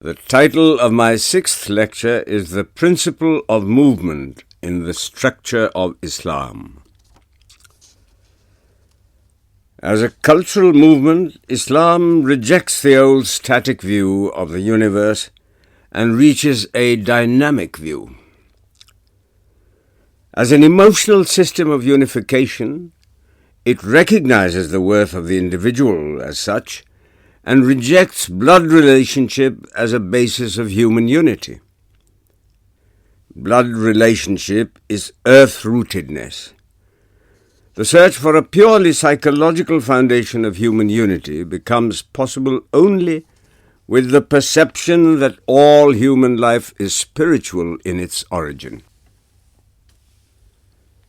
The title of my sixth lecture is The Principle of Movement in the Structure of Islam. As a cultural movement, Islam rejects the old static view of the universe and reaches a dynamic view. As an emotional system of unification, it recognizes the worth of the individual as such and rejects blood relationship as a basis of human unity. Blood relationship is earth-rootedness. The search for a purely psychological foundation of human unity becomes possible only with the perception that all human life is spiritual in its origin.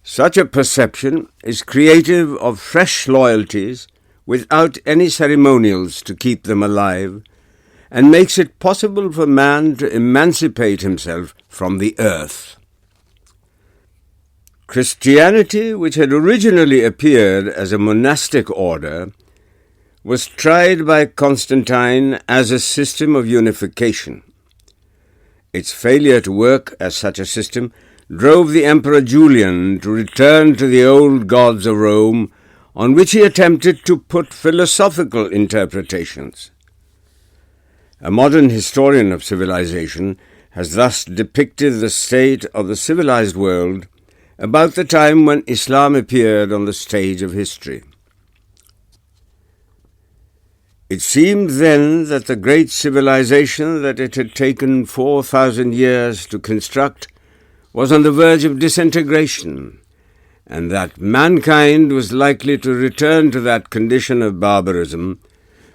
Such a perception is creative of fresh loyalties without any ceremonials to keep them alive, and makes it possible for man to emancipate himself from the earth. Christianity, which had originally appeared as a monastic order, was tried by Constantine as a system of unification. Its failure to work as such a system drove the Emperor Julian to return to the old gods of Rome, on which he attempted to put philosophical interpretations. A modern historian of civilization has thus depicted the state of the civilized world about the time when Islam appeared on the stage of history. It seemed then that the great civilization that it had taken 4,000 years to construct was on the verge of disintegration, and that mankind was likely to return to that condition of barbarism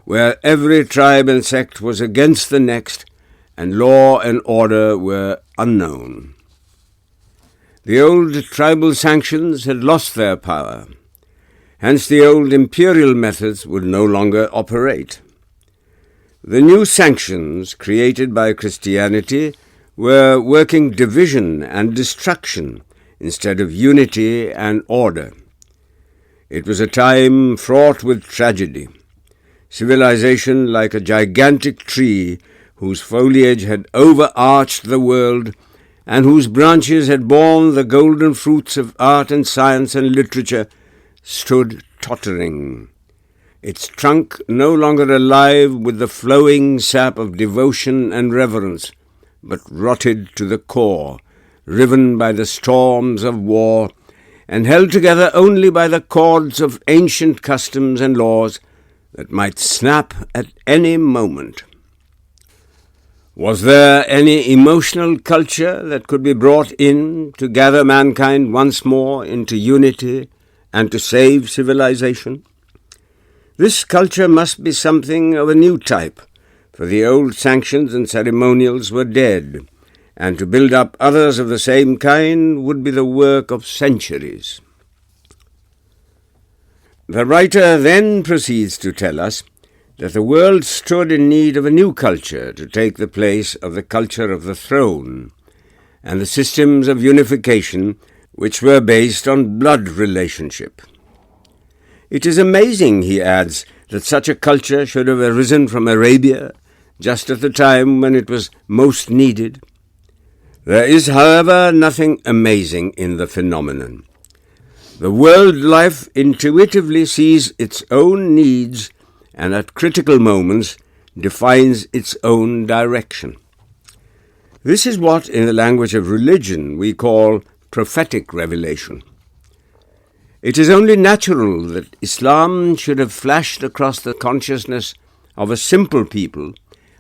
where every tribe and sect was against the next and law and order were unknown. The old tribal sanctions had lost their power, hence the old imperial methods would no longer operate. The new sanctions created by Christianity were working division and destruction instead of unity and order. It was a time fraught with tragedy. Civilization, like a gigantic tree whose foliage had overarched the world and whose branches had borne the golden fruits of art and science and literature, stood tottering, its trunk no longer alive with the flowing sap of devotion and reverence, but rotted to the core, riven by the storms of war, and held together only by the cords of ancient customs and laws that might snap at any moment. Was there any emotional culture that could be brought in to gather mankind once more into unity and to save civilization? This culture must be something of a new type, for the old sanctions and ceremonials were dead, and to build up others of the same kind would be the work of centuries. The writer then proceeds to tell us that the world stood in need of a new culture to take the place of the culture of the throne, and the systems of unification which were based on blood relationship. It is amazing, he adds, that such a culture should have arisen from Arabia just at the time when it was most needed. There is, however, nothing amazing in the phenomenon. The world life intuitively sees its own needs and at critical moments defines its own direction. This is what, in the language of religion, we call prophetic revelation. It is only natural that Islam should have flashed across the consciousness of a simple people,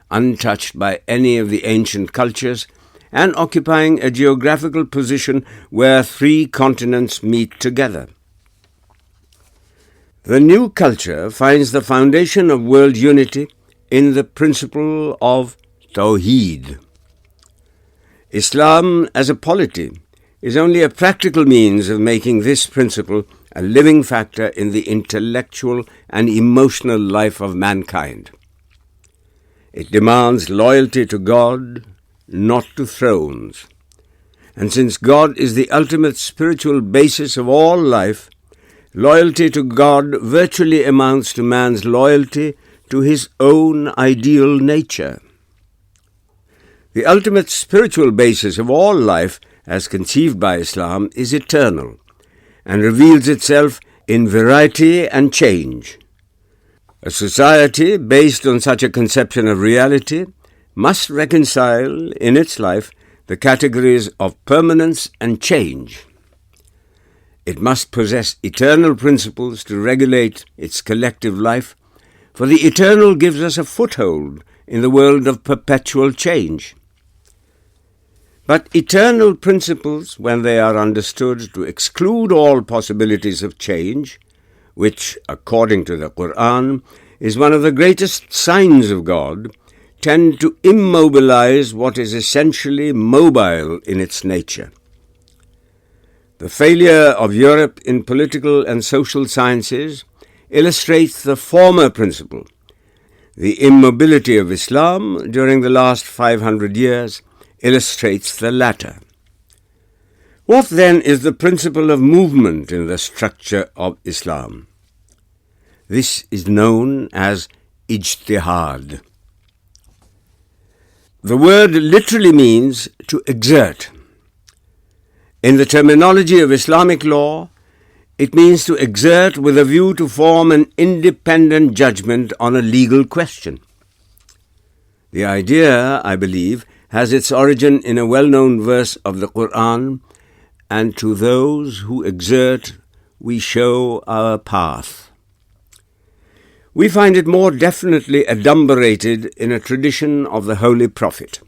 untouched by any of the ancient cultures, and occupying a geographical position where three continents meet together. The new culture finds the foundation of world unity in the principle of Tawheed. Islam as a polity is only a practical means of making this principle a living factor in the intellectual and emotional life of mankind. It demands loyalty to God, not to thrones. And since God is the ultimate spiritual basis of all life, loyalty to God virtually amounts to man's loyalty to his own ideal nature. The ultimate spiritual basis of all life, as conceived by Islam, is eternal and reveals itself in variety and change. A society based on such a conception of reality must reconcile in its life the categories of permanence and change. It must possess eternal principles to regulate its collective life, for the eternal gives us a foothold in the world of perpetual change. But eternal principles, when they are understood to exclude all possibilities of change, which, according to the Quran, is one of the greatest signs of God, tend to immobilize what is essentially mobile in its nature. The failure of Europe in political and social sciences illustrates the former principle. The immobility of Islam during the last 500 years illustrates the latter. What then is the principle of movement in the structure of Islam? This is known as Ijtihad. The word literally means to exert. In the terminology of Islamic law, it means to exert with a view to form an independent judgment on a legal question. The idea, I believe, has its origin in a well-known verse of the Quran, "And to those who exert, we show our path." We find it more definitely adumbrated in a tradition of the Holy Prophet.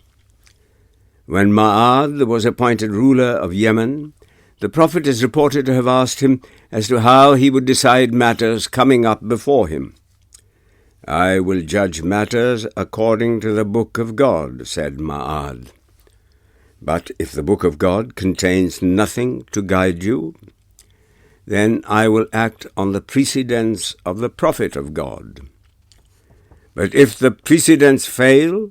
When Ma'ad was appointed ruler of Yemen, the Prophet is reported to have asked him as to how he would decide matters coming up before him. "I will judge matters according to the Book of God," said Ma'ad. "But if the Book of God contains nothing to guide you, then I will act on the precedents of the Prophet of God. But if the precedents fail,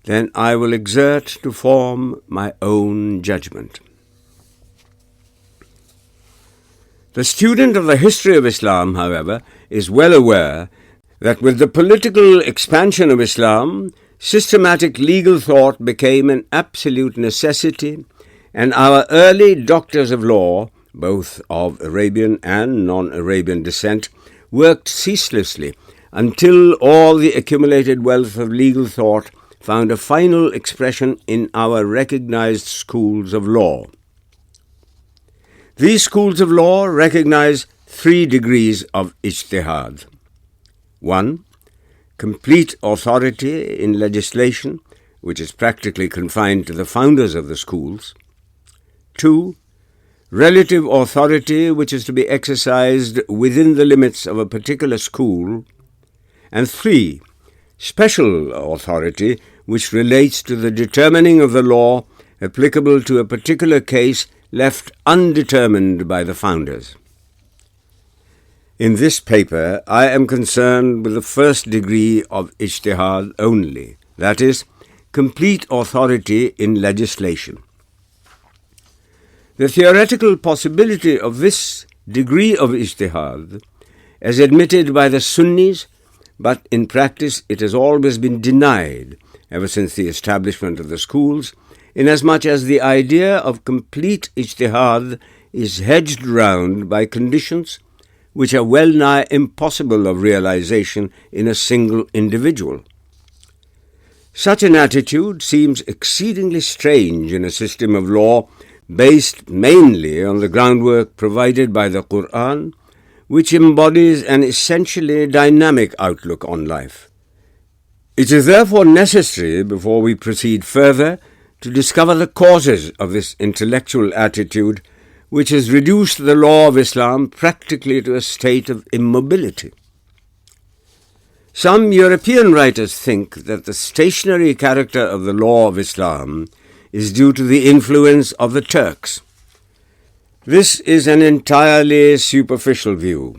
then I will exert to form my own judgment." The student of the history of Islam, however, is well aware that with the political expansion of Islam, systematic legal thought became an absolute necessity, and our early doctors of law, both of Arabian and non-Arabian descent, worked ceaselessly until all the accumulated wealth of legal thought found a final expression in our recognized schools of law. These schools of law recognize 3 degrees of ijtihad. 1. Complete authority in legislation, which is practically confined to the founders of the schools. 2. Relative authority, which is to be exercised within the limits of a particular school. And 3. Special authority, which relates to the determining of the law applicable to a particular case left undetermined by the founders. In this paper, I am concerned with the first degree of ijtihad only, that is, complete authority in legislation. The theoretical possibility of this degree of ijtihad is admitted by the Sunnis, but in practice it has always been denied ever since the establishment of the schools, inasmuch as the idea of complete ijtihad is hedged round by conditions which are well nigh impossible of realization in a single individual. Such an attitude seems exceedingly strange in a system of law based mainly on the groundwork provided by the Quran, which embodies an essentially dynamic outlook on life. It is therefore necessary, before we proceed further, to discover the causes of this intellectual attitude which has reduced the law of Islam practically to a state of immobility. Some European writers think that the stationary character of the law of Islam is due to the influence of the Turks. This is an entirely superficial view,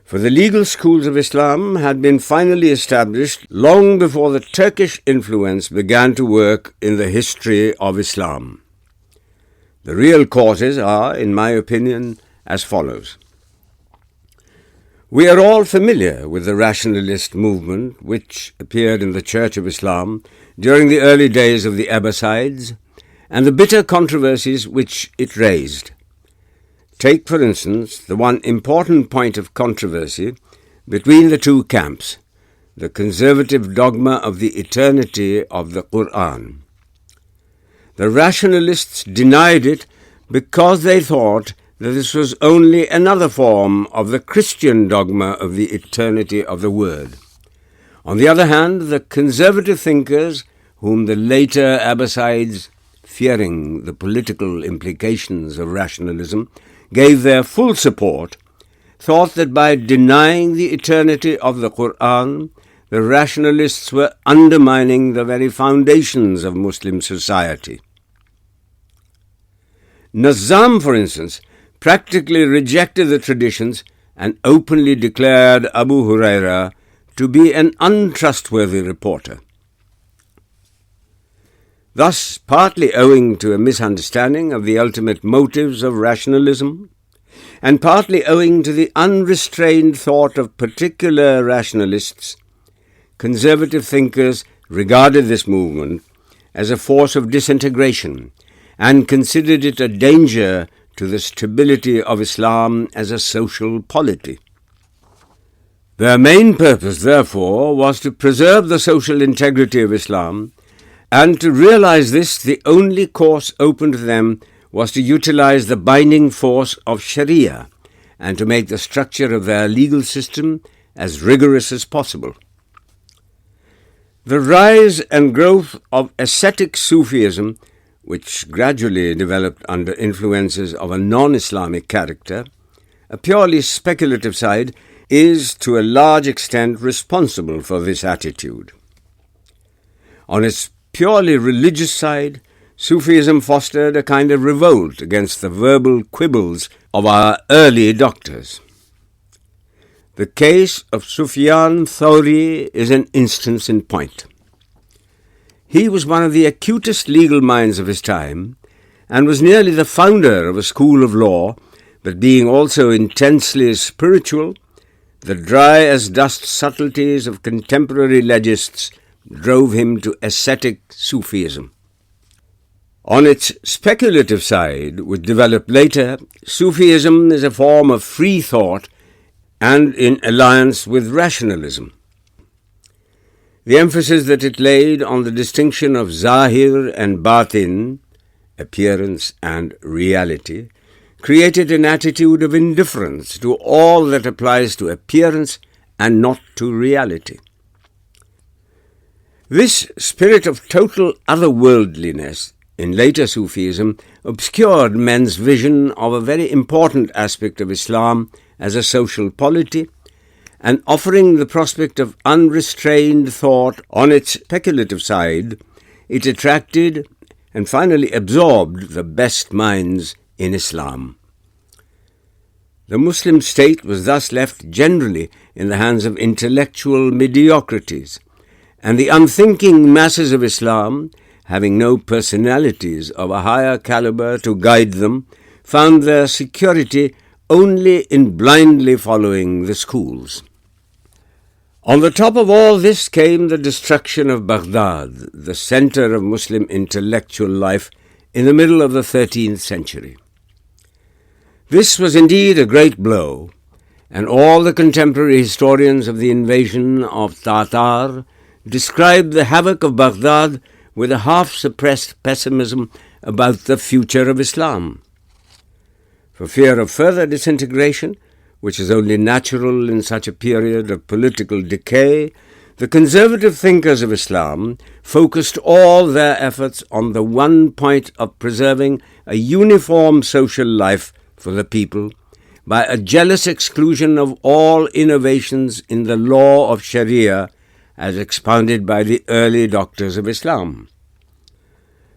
for the legal schools of Islam had been finally established long before the Turkish influence began to work in the history of Islam. The real causes are, in my opinion, as follows. We are all familiar with the rationalist movement which appeared in the Church of Islam during the early days of the Abbasides and the bitter controversies which it raised. Take, for instance, the one important point of controversy between the two camps, the conservative dogma of the eternity of the Quran. The rationalists denied it because they thought that this was only another form of the Christian dogma of the eternity of the Word. On the other hand, the conservative thinkers, whom the later Abbasides, fearing the political implications of rationalism, gave their full support, thought that by denying the eternity of the Quran, the rationalists were undermining the very foundations of Muslim society. Nazam, for instance, practically rejected the traditions and openly declared Abu Huraira to be an untrustworthy reporter. Thus, partly owing to a misunderstanding of the ultimate motives of rationalism, and partly owing to the unrestrained thought of particular rationalists, conservative thinkers regarded this movement as a force of disintegration and considered it a danger to the stability of Islam as a social polity. Their main purpose, therefore, was to preserve the social integrity of Islam, and to realize this, the only course open to them was to utilize the binding force of Sharia and to make the structure of their legal system as rigorous as possible. The rise and growth of ascetic Sufism, which gradually developed under influences of a non-Islamic character, a purely speculative side, is to a large extent responsible for this attitude. On its purely religious side, Sufism fostered a kind of revolt against the verbal quibbles of our early doctors. The case of Sufyan Thawri is an instance in point. He was one of the acutest legal minds of his time, and was nearly the founder of a school of law, but being also intensely spiritual, the dry-as-dust subtleties of contemporary legists drove him to ascetic Sufism. On its speculative side, which developed later, Sufism is a form of free thought and in alliance with rationalism. The emphasis that it laid on the distinction of Zahir and Batin, appearance and reality, created an attitude of indifference to all that applies to appearance and not to reality. This spirit of total otherworldliness in later Sufism obscured men's vision of a very important aspect of Islam as a social polity, and offering the prospect of unrestrained thought on its speculative side, it attracted and finally absorbed the best minds in Islam. The Muslim state was thus left generally in the hands of intellectual mediocrities, and the unthinking masses of Islam, having no personalities of a higher caliber to guide them, found their security only in blindly following the schools. On the top of all this came the destruction of Baghdad, the center of Muslim intellectual life, in the middle of the 13th century. This was indeed a great blow, and all the contemporary historians of the invasion of Tatar described the havoc of Baghdad with a half-suppressed pessimism about the future of Islam. For fear of further disintegration, which is only natural in such a period of political decay, the conservative thinkers of Islam focused all their efforts on the one point of preserving a uniform social life for the people by a jealous exclusion of all innovations in the law of Sharia as expounded by the early doctors of Islam.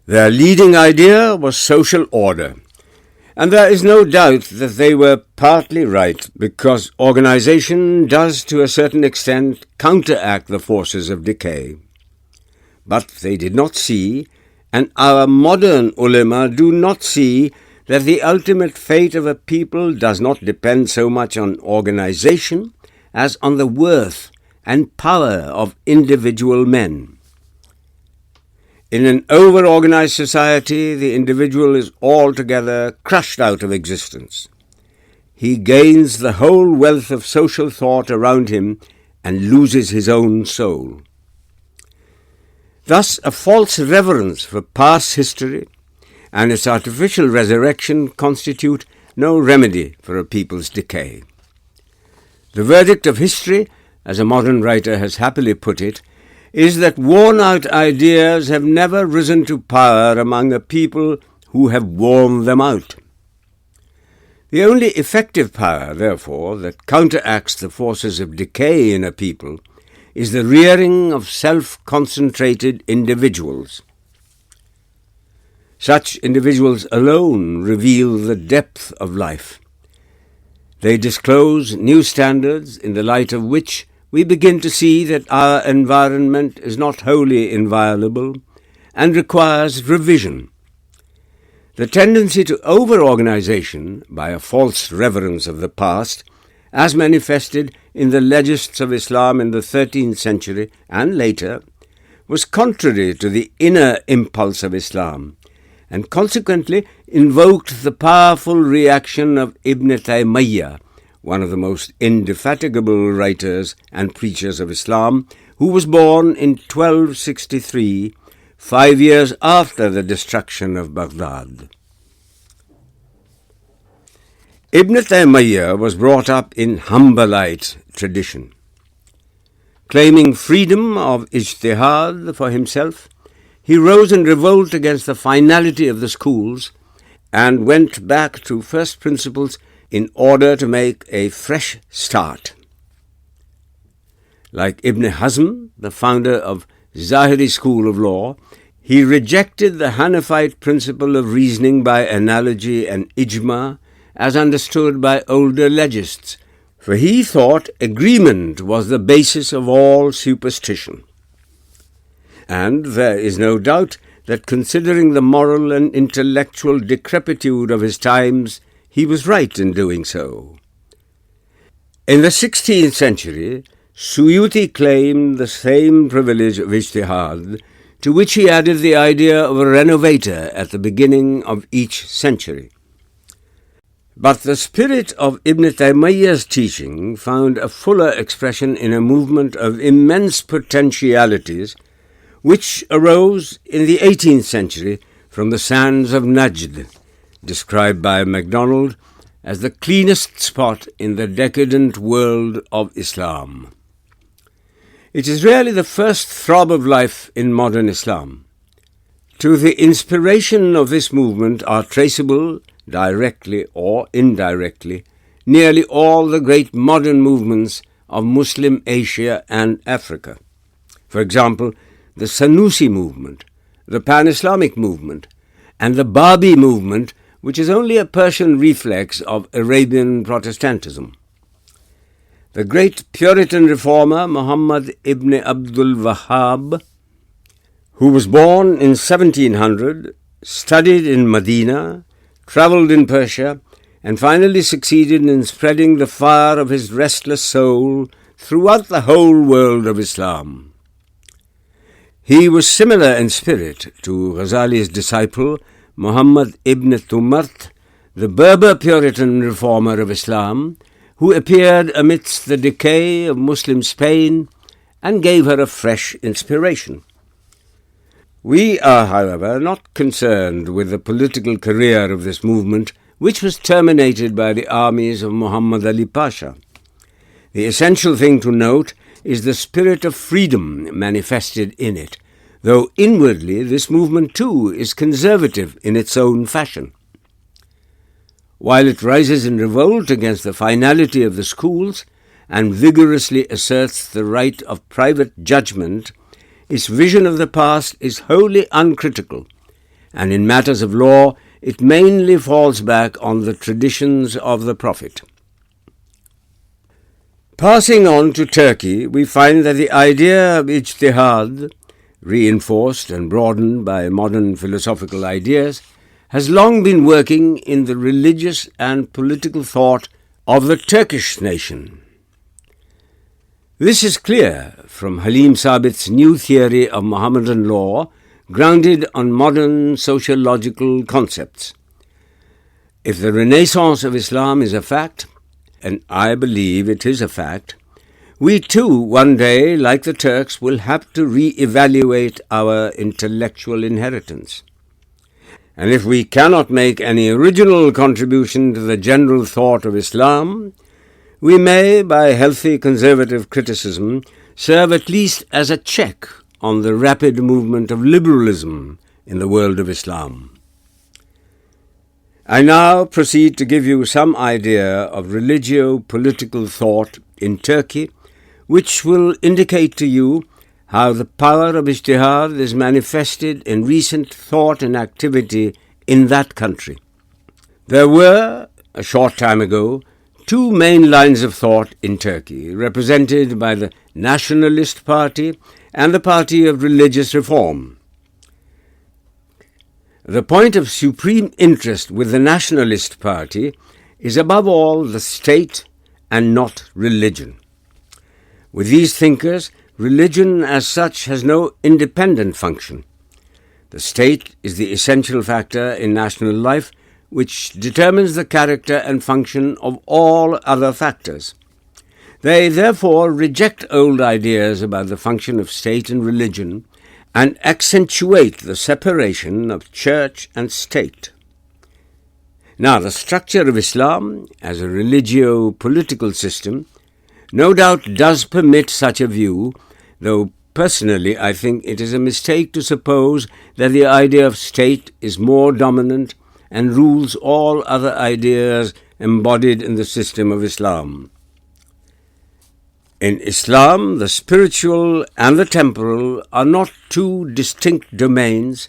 Their leading idea was social order, and there is no doubt that they were partly right, because organization does to a certain extent counteract the forces of decay. But they did not see, and our modern ulema do not see, that the ultimate fate of a people does not depend so much on organization as on the worth and power of individual men. In an over-organized society, the individual is altogether crushed out of existence. He gains the whole wealth of social thought around him and loses his own soul. Thus, a false reverence for past history and its artificial resurrection constitute no remedy for a people's decay. The verdict of history, as a modern writer has happily put it, is that worn-out ideas have never risen to power among a people who have worn them out. The only effective power, therefore, that counteracts the forces of decay in a people is the rearing of self-concentrated individuals. Such individuals alone reveal the depth of life. They disclose new standards in the light of which we begin to see that our environment is not wholly inviolable and requires revision. The tendency to over-organization by a false reverence of the past, as manifested in the legists of Islam in the 13th century and later, was contrary to the inner impulse of Islam, and consequently invoked the powerful reaction of Ibn Taymiyyah, one of the most indefatigable writers and preachers of Islam, who was born in 1263, 5 years after the destruction of Baghdad. Ibn Taymiyyah was brought up in Hanbalite tradition. Claiming freedom of Ijtihad for himself, he rose in revolt against the finality of the schools and went back to first principles in order to make a fresh start. Like Ibn Hazm, the founder of Zahiri school of law, he rejected the Hanafite principle of reasoning by analogy and ijma as understood by older legists, for he thought agreement was the basis of all superstition. And there is no doubt that considering the moral and intellectual decrepitude of his times, he was right in doing so. In the 16th century, Suyuti claimed the same privilege of ijtihad, to which he added the idea of a renovator at the beginning of each century. But the spirit of Ibn Taymiyyah's teaching found a fuller expression in a movement of immense potentialities which arose in the 18th century from the sands of Najd, described by MacDonald as the cleanest spot in the decadent world of Islam. It is really the first throb of life in modern Islam. To the inspiration of this movement are traceable, directly or indirectly, nearly all the great modern movements of Muslim Asia and Africa. For example, the Sanusi movement, the Pan-Islamic movement, and the Babi movement, which is only a Persian reflex of Arabian Protestantism. The great Puritan reformer Muhammad ibn Abdul Wahhab, who was born in 1700, studied in Medina, travelled in Persia, and finally succeeded in spreading the fire of his restless soul throughout the whole world of Islam. He was similar in spirit to Ghazali's disciple Muhammad ibn Tumart, the Berber Puritan reformer of Islam, who appeared amidst the decay of Muslim Spain and gave her a fresh inspiration. We are, however, not concerned with the political career of this movement, which was terminated by the armies of Muhammad Ali Pasha. The essential thing to note is the spirit of freedom manifested in it, though inwardly this movement too is conservative in its own fashion. While it rises in revolt against the finality of the schools and vigorously asserts the right of private judgment, its vision of the past is wholly uncritical, and in matters of law it mainly falls back on the traditions of the Prophet. Passing on to Turkey, we find that the idea of ijtihad, reinforced and broadened by modern philosophical ideas, has long been working in the religious and political thought of the Turkish nation. This is clear from Halim Sabit's new theory of Mohammedan law, grounded on modern sociological concepts. If the renaissance of Islam is a fact, and I believe it is a fact, we too, one day, like the Turks, will have to re-evaluate our intellectual inheritance. And if we cannot make any original contribution to the general thought of Islam, we may, by healthy conservative criticism, serve at least as a check on the rapid movement of liberalism in the world of Islam. I now proceed to give you some idea of religio-political thought in Turkey, which will indicate to you how the power of Ijtihad is manifested in recent thought and activity in that country. There were, a short time ago, two main lines of thought in Turkey, represented by the Nationalist Party and the Party of Religious Reform. The point of supreme interest with the Nationalist Party is above all the state and not religion. With these thinkers, religion as such has no independent function. The state is the essential factor in national life, which determines the character and function of all other factors. They therefore reject old ideas about the function of state and religion and accentuate the separation of church and state. Now, the structure of Islam as a religio-political system no doubt does permit such a view, though personally I think it is a mistake to suppose that the idea of state is more dominant and rules all other ideas embodied in the system of Islam. In Islam, the spiritual and the temporal are not two distinct domains,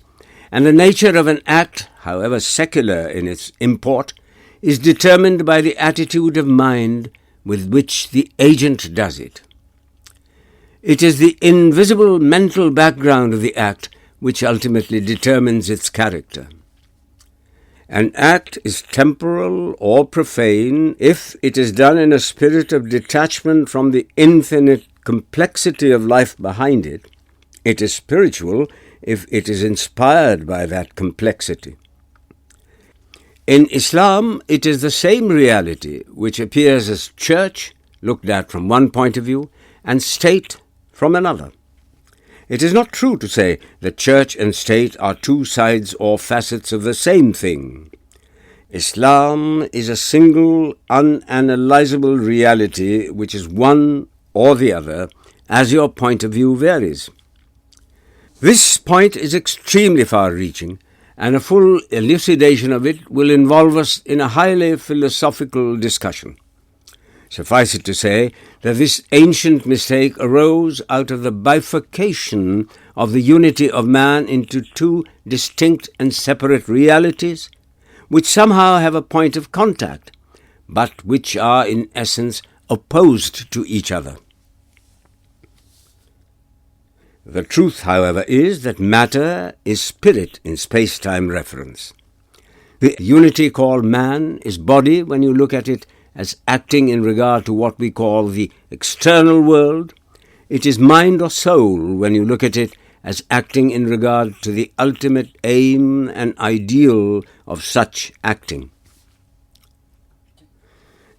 and the nature of an act, however secular in its import, is determined by the attitude of mind with which the agent does it. It is the invisible mental background of the act which ultimately determines its character. An act is temporal or profane if it is done in a spirit of detachment from the infinite complexity of life behind it. It is spiritual if it is inspired by that complexity. In Islam, it is the same reality which appears as church, looked at from one point of view, and state from another. It is not true to say that church and state are two sides or facets of the same thing. Islam is a single, unanalyzable reality which is one or the other, as your point of view varies. This point is extremely far-reaching, and a full elucidation of it will involve us in a highly philosophical discussion. Suffice it to say that this ancient mistake arose out of the bifurcation of the unity of man into two distinct and separate realities, which somehow have a point of contact, but which are in essence opposed to each other. The truth, however, is that matter is spirit in space-time reference. The unity called man is body when you look at it as acting in regard to what we call the external world. It is mind or soul when you look at it as acting in regard to the ultimate aim and ideal of such acting.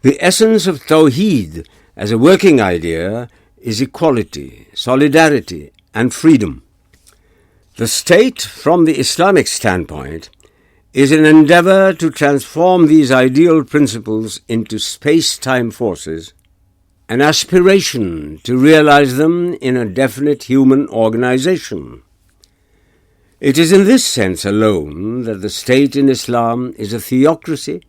The essence of Tawheed as a working idea is equality, solidarity, and freedom. The state, from the Islamic standpoint, is an endeavor to transform these ideal principles into space-time forces, an aspiration to realize them in a definite human organization. It is in this sense alone that the state in Islam is a theocracy,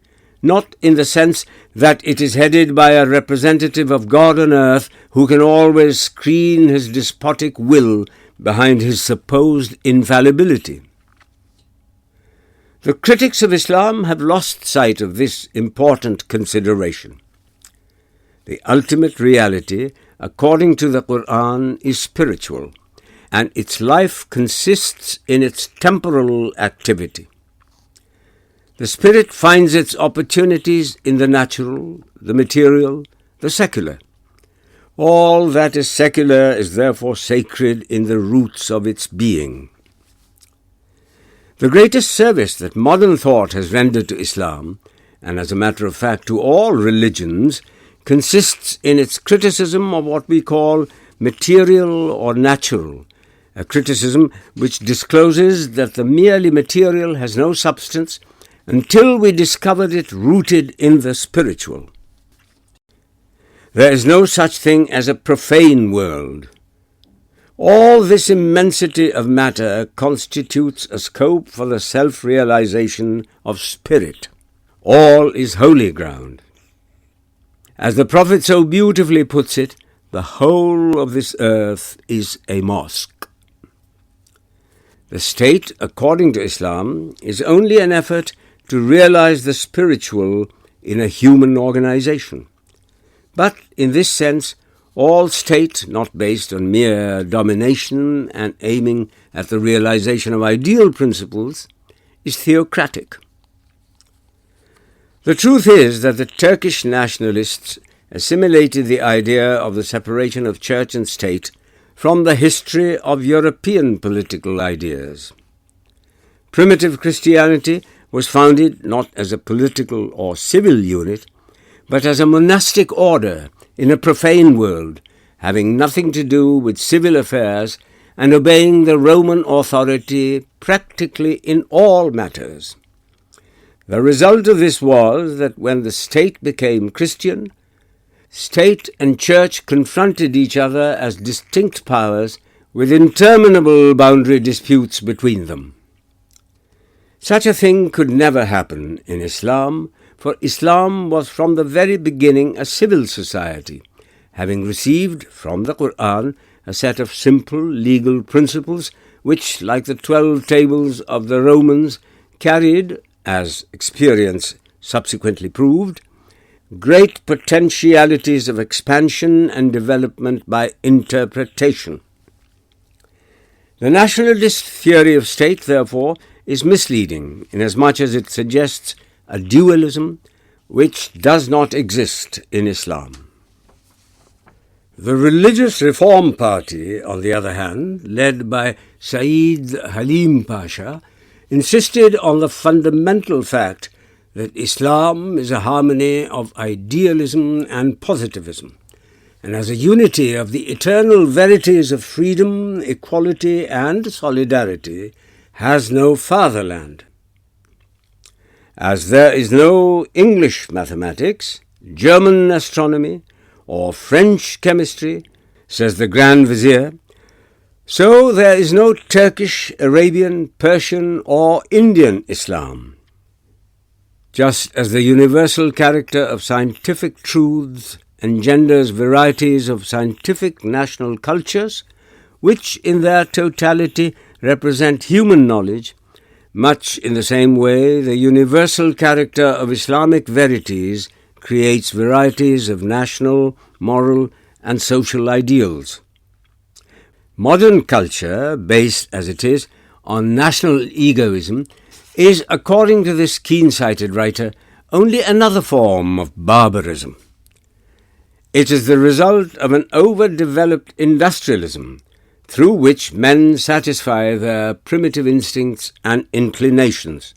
not in the sense that it is headed by a representative of God on earth who can always screen his despotic will behind his supposed infallibility. The critics of Islam have lost sight of this important consideration. The ultimate reality, according to the Quran, is spiritual, and its life consists in its temporal activity. The spirit finds its opportunities in the natural, the material, the secular. All that is secular is therefore sacred in the roots of its being. The greatest service that modern thought has rendered to Islam, and as a matter of fact to all religions, consists in its criticism of what we call material or natural, a criticism which discloses that the merely material has no substance until we discover it rooted in the spiritual. There is no such thing as a profane world. All this immensity of matter constitutes a scope for the self-realization of spirit. All is holy ground. As the Prophet so beautifully puts it, the whole of this earth is a mosque. The state, according to Islam, is only an effort to realize the spiritual in a human organization. But in this sense, all state, not based on mere domination and aiming at the realization of ideal principles, is theocratic. The truth is that the Turkish nationalists assimilated the idea of the separation of church and state from the history of European political ideas. Primitive Christianity was founded not as a political or civil unit, but as a monastic order in a profane world, having nothing to do with civil affairs and obeying the Roman authority practically in all matters. The result of this was that when the state became Christian, state and church confronted each other as distinct powers with interminable boundary disputes between them. Such a thing could never happen in Islam, for Islam was from the very beginning a civil society, having received from the Quran a set of simple legal principles which, like the 12 tables of the Romans, carried, as experience subsequently proved, great potentialities of expansion and development by interpretation. The nationalist theory of state, therefore, is misleading inasmuch as it suggests a dualism which does not exist in Islam. The Religious Reform Party, on the other hand, led by Sayyid Halim Pasha, insisted on the fundamental fact that Islam is a harmony of idealism and positivism, and as a unity of the eternal verities of freedom, equality, and solidarity, has no fatherland. As there is no English mathematics, German astronomy, or French chemistry, says the Grand Vizier, so there is no Turkish, Arabian, Persian, or Indian Islam. Just as the universal character of scientific truths engenders varieties of scientific national cultures, which in their totality represent human knowledge, much in the same way the universal character of Islamic verities creates varieties of national, moral, and social ideals. Modern culture, based as it is on national egoism, is, according to this keen-sighted writer, only another form of barbarism. It is the result of an overdeveloped industrialism, through which men satisfy their primitive instincts and inclinations.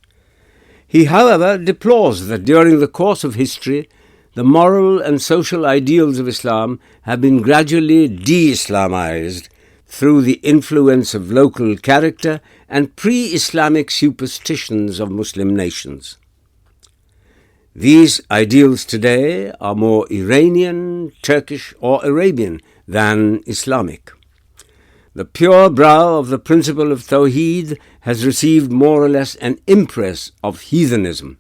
He, however, deplores that during the course of history, the moral and social ideals of Islam have been gradually de-Islamized through the influence of local character and pre-Islamic superstitions of Muslim nations. These ideals today are more Iranian, Turkish, or Arabian than Islamic. The pure brow of the principle of Tawheed has received more or less an impress of heathenism,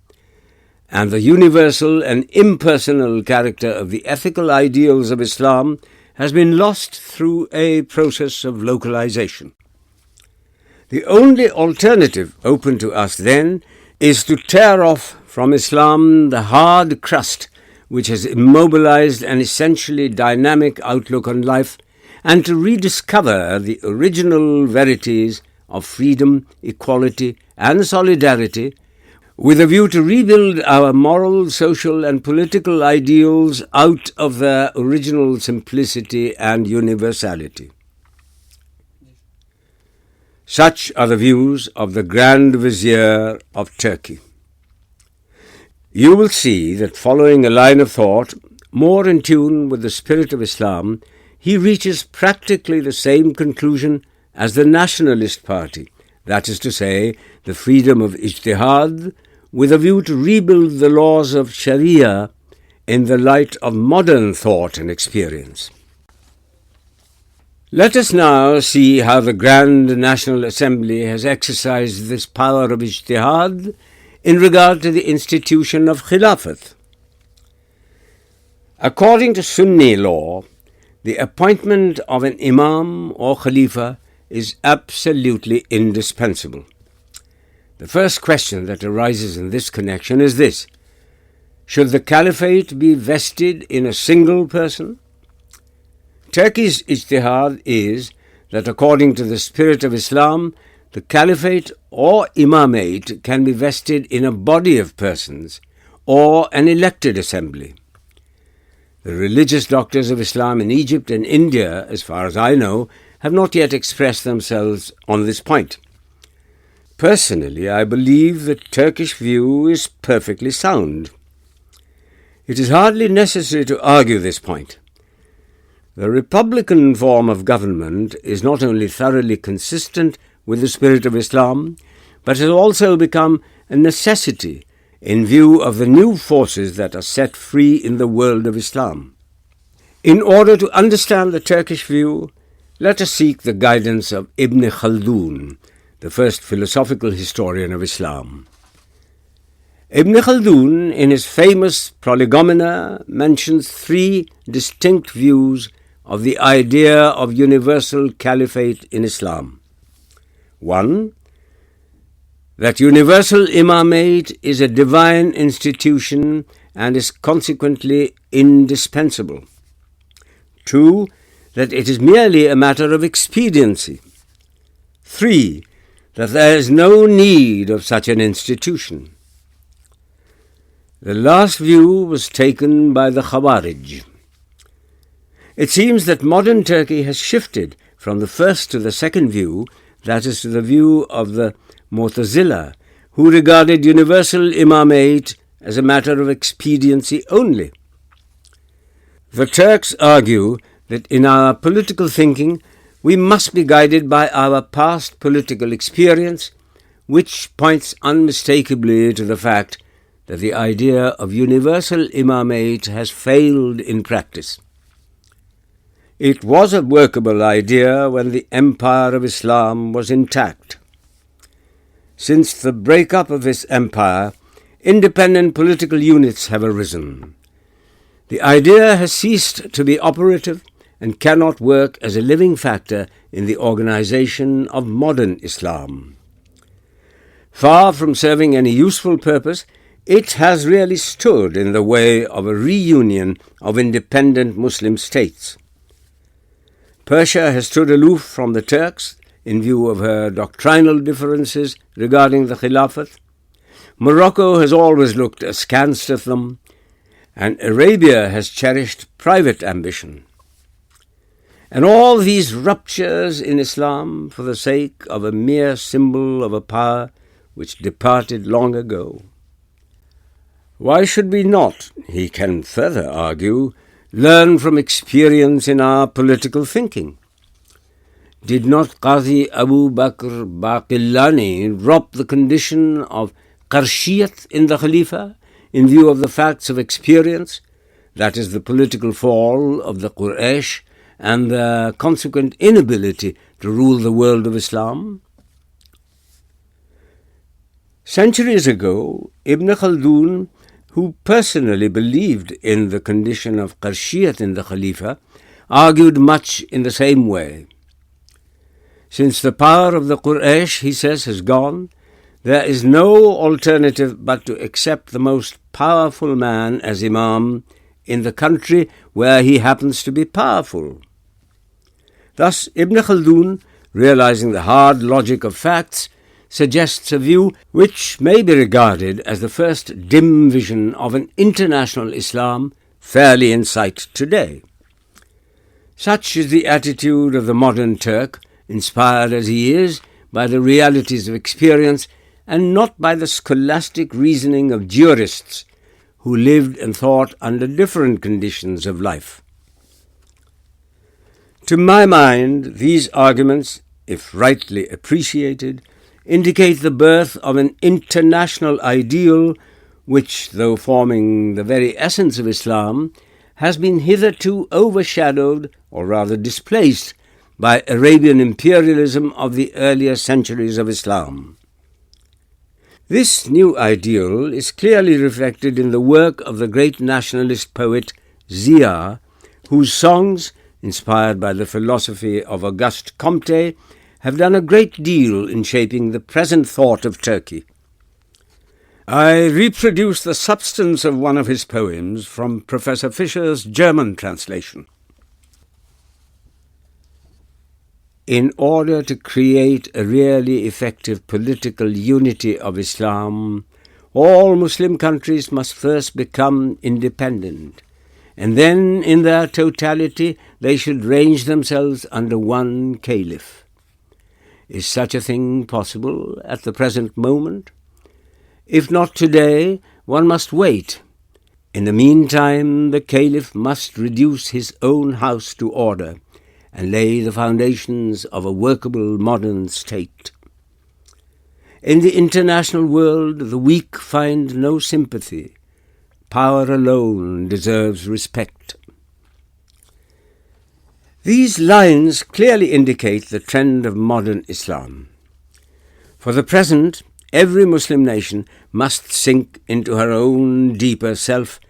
and the universal and impersonal character of the ethical ideals of Islam has been lost through a process of localization. The only alternative open to us then is to tear off from Islam the hard crust which has immobilized an essentially dynamic outlook on life, and to rediscover the original verities of freedom, equality, and solidarity, with a view to rebuild our moral, social and political ideals out of their original simplicity and universality. Such are the views of the Grand Vizier of Turkey. You will see that following a line of thought more in tune with the spirit of Islam, he reaches practically the same conclusion as the Nationalist Party, that is to say, the freedom of Ijtihad, with a view to rebuild the laws of Sharia in the light of modern thought and experience. Let us now see how the Grand National Assembly has exercised this power of Ijtihad in regard to the institution of Khilafat. According to Sunni law, the appointment of an Imam or Khalifa is absolutely indispensable. The first question that arises in this connection is this: should the caliphate be vested in a single person? Turkey's ijtihad is that according to the spirit of Islam, the caliphate or imamate can be vested in a body of persons or an elected assembly. The religious doctors of Islam in Egypt and India, as far as I know, have not yet expressed themselves on this point. Personally, I believe the Turkish view is perfectly sound. It is hardly necessary to argue this point. The republican form of government is not only thoroughly consistent with the spirit of Islam, but has also become a necessity in view of the new forces that are set free in the world of Islam. In order to understand the Turkish view, let us seek the guidance of Ibn Khaldun, the first philosophical historian of Islam. Ibn Khaldun, in his famous Prolegomena, mentions three distinct views of the idea of universal caliphate in Islam. 1. That universal imamate is a divine institution and is consequently indispensable. 2. That it is merely a matter of expediency. 3. That there is no need of such an institution. The last view was taken by the Khawarij. It seems that modern Turkey has shifted from the first to the second view, that is to the view of the Mu'tazila, who regarded universal imamate as a matter of expediency only. The Turks argue that in our political thinking we must be guided by our past political experience, which points unmistakably to the fact that the idea of universal imamate has failed in practice. It was a workable idea when the empire of Islam was intact. Since the breakup of this empire, independent political units have arisen. The idea has ceased to be operative and cannot work as a living factor in the organization of modern Islam. Far from serving any useful purpose, it has really stood in the way of a reunion of independent Muslim states. Persia has stood aloof from the Turks in view of her doctrinal differences regarding the Khilafat. Morocco has always looked askance at them, and Arabia has cherished private ambition. And all these ruptures in Islam for the sake of a mere symbol of a power which departed long ago. Why should we not, he can further argue, learn from experience in our political thinking? Did not Qazi Abu Bakr Baqillani drop the condition of Qarshiyat in the Khalifa in view of the facts of experience, that is the political fall of the Quraysh and the consequent inability to rule the world of Islam? Centuries ago, Ibn Khaldun, who personally believed in the condition of Qarshiyat in the Khalifa, argued much in the same way. Since the power of the Quraysh, he says, has gone, there is no alternative but to accept the most powerful man as Imam in the country where he happens to be powerful. Thus Ibn Khaldun, realizing the hard logic of facts, suggests a view which may be regarded as the first dim vision of an international Islam fairly in sight today. Such is the attitude of the modern Turk, inspired as he is by the realities of experience and not by the scholastic reasoning of jurists who lived and thought under different conditions of life. To my mind, these arguments, if rightly appreciated, indicate the birth of an international ideal which, though forming the very essence of Islam, has been hitherto overshadowed, or rather displaced, by Arabian imperialism of the earlier centuries of Islam. This new ideal is clearly reflected in the work of the great nationalist poet Zia, whose songs, inspired by the philosophy of Auguste Comte, have done a great deal in shaping the present thought of Turkey. I reproduce the substance of one of his poems from Professor Fischer's German translation. In order to create a really effective political unity of Islam, all Muslim countries must first become independent, and then in their totality they should range themselves under one caliph. Is such a thing possible at the present moment? If not today, one must wait. In the meantime, the caliph must reduce his own house to order and lay the foundations of a workable modern state. In the international world, the weak find no sympathy. Power alone deserves respect. These lines clearly indicate the trend of modern Islam. For the present, every Muslim nation must sink into her own deeper self,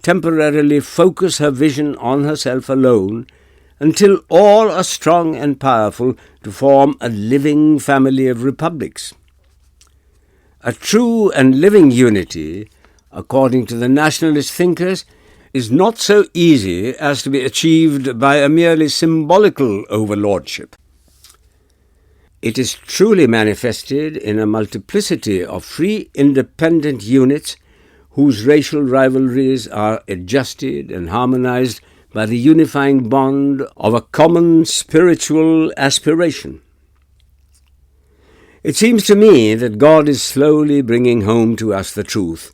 temporarily focus her vision on herself alone, until all are strong and powerful to form a living family of republics. A true and living unity, according to the nationalist thinkers, is not so easy as to be achieved by a merely symbolical overlordship. It is truly manifested in a multiplicity of free independent units whose racial rivalries are adjusted and harmonized by the unifying bond of a common spiritual aspiration. It seems to me that God is slowly bringing home to us the truth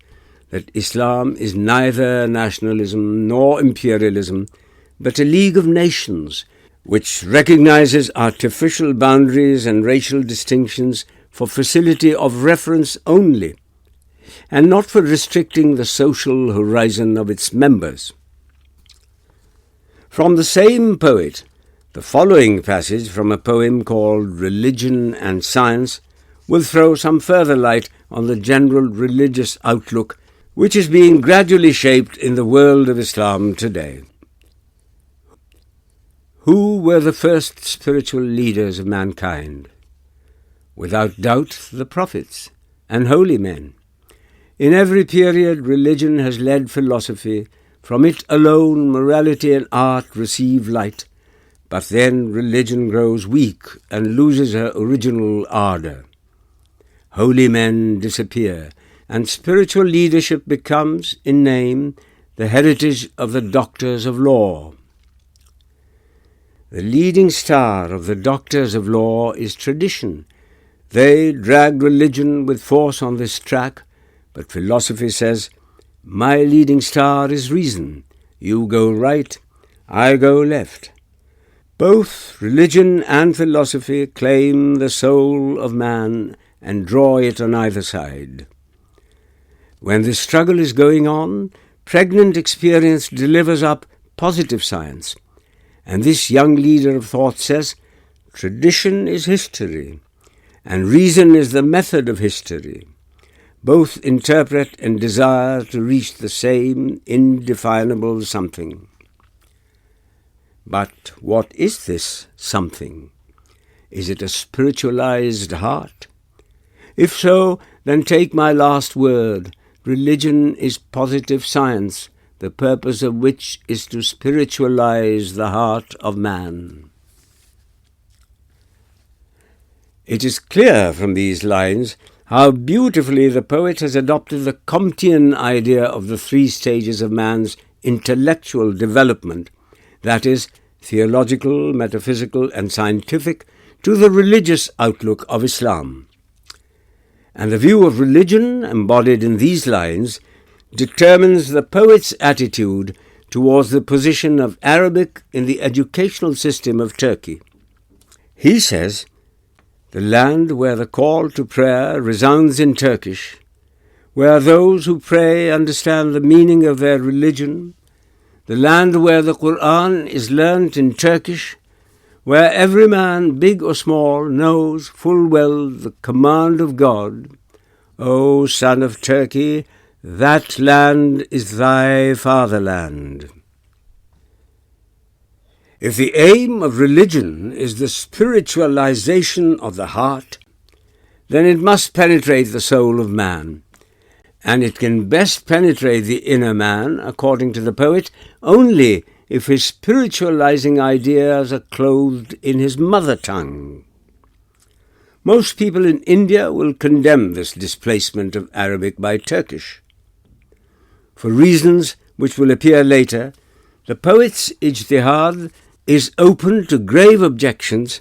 that Islam is neither nationalism nor imperialism, but a league of nations which recognizes artificial boundaries and racial distinctions for facility of reference only, and not for restricting the social horizon of its members. From the same poet, the following passage from a poem called Religion and Science will throw some further light on the general religious outlook which is being gradually shaped in the world of Islam today. Who were the first spiritual leaders of mankind? Without doubt, the prophets and holy men. In every period, religion has led philosophy. From it alone morality and art receive light, but then religion grows weak and loses her original ardour. Holy men disappear, and spiritual leadership becomes, in name, the heritage of the doctors of law. The leading star of the doctors of law is tradition. They drag religion with force on this track, but philosophy says, my leading star is reason. You go right, I go left. Both religion and philosophy claim the soul of man and draw it on either side. When this struggle is going on, pregnant experience delivers up positive science, and this young leader of thought says, tradition is history, and reason is the method of history. Both interpret and desire to reach the same indefinable something. But what is this something? Is it a spiritualized heart? If so, then take my last word. Religion is positive science, the purpose of which is to spiritualize the heart of man. It is clear from these lines how beautifully the poet has adopted the Comtean idea of the three stages of man's intellectual development, that is, theological, metaphysical, and scientific, to the religious outlook of Islam. And the view of religion embodied in these lines determines the poet's attitude towards the position of Arabic in the educational system of Turkey. He says, "The land where the call to prayer resounds in Turkish, where those who pray understand the meaning of their religion, the land where the Quran is learnt in Turkish, where every man, big or small, knows full well the command of God, O son of Turkey, that land is thy fatherland." If the aim of religion is the spiritualization of the heart, then it must penetrate the soul of man, and it can best penetrate the inner man, according to the poet, only if his spiritualizing ideas are clothed in his mother tongue. Most people in India will condemn this displacement of Arabic by Turkish. For reasons which will appear later, the poet's Ijtihad is open to grave objections,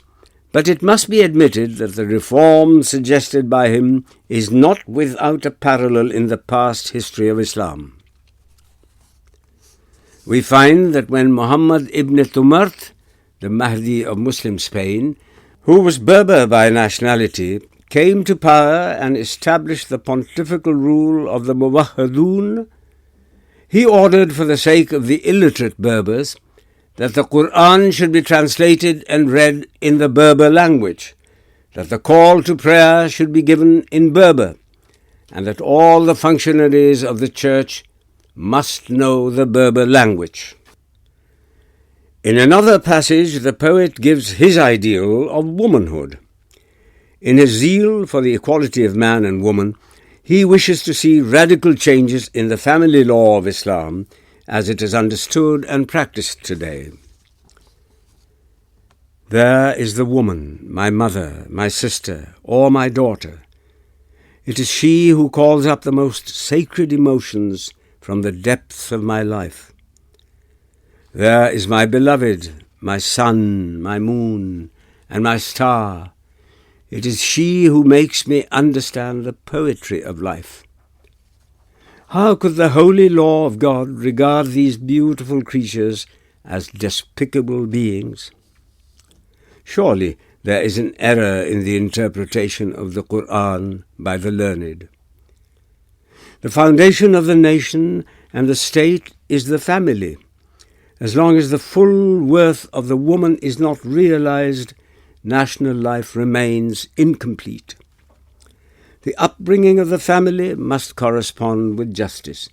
but it must be admitted that the reform suggested by him is not without a parallel in the past history of Islam. We find that when Muhammad ibn Tumart, the Mahdi of Muslim Spain, who was Berber by nationality, came to power and established the pontifical rule of the Mohyeddin, he ordered, for the sake of the illiterate Berbers, that the Quran should be translated and read in the Berber language, that the call to prayer should be given in Berber, and that all the functionaries of the church must know the Berber language. In another passage, the poet gives his ideal of womanhood. In his zeal for the equality of man and woman, he wishes to see radical changes in the family law of Islam as it is understood and practiced today. There is the woman, my mother, my sister, or my daughter. It is she who calls up the most sacred emotions from the depths of my life. There is my beloved, my sun, my moon, and my star. It is she who makes me understand the poetry of life. How could the holy law of God regard these beautiful creatures as despicable beings? Surely there is an error in the interpretation of the Quran by the learned. The foundation of the nation and the state is the family. As long as the full worth of the woman is not realized, national life remains incomplete. The upbringing of the family must correspond with justice.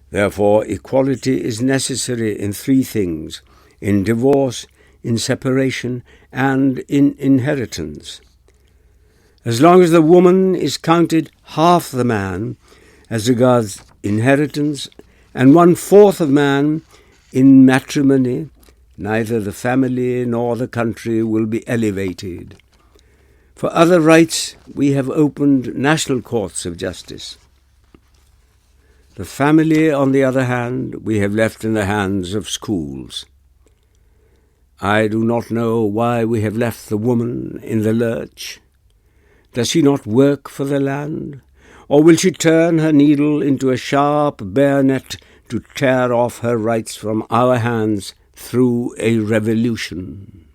Therefore, equality is necessary in three things: in divorce, in separation, and in inheritance. As long as the woman is counted half the man as regards inheritance and 1/4 of man in matrimony, neither the family nor the country will be elevated. For other rights, we have opened national courts of justice. The family, on the other hand, we have left in the hands of schools. I do not know why we have left the woman in the lurch. Does she not work for the land? Or will she turn her needle into a sharp bayonet to tear off her rights from our hands through a revolution?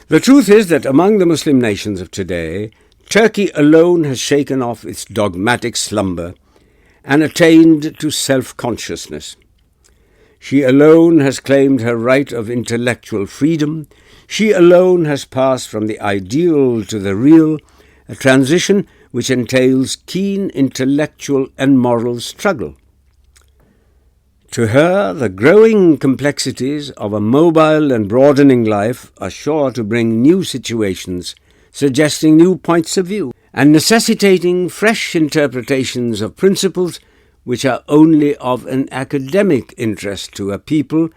The truth is that among the Muslim nations of today, Turkey alone has shaken off its dogmatic slumber and attained to self-consciousness. She alone has claimed her right of intellectual freedom. She alone has passed from the ideal to the real, a transition which entails keen intellectual and moral struggle. To her, the growing complexities of a mobile and broadening life are sure to bring new situations, suggesting new points of view, and necessitating fresh interpretations of principles which are only of an academic interest to a people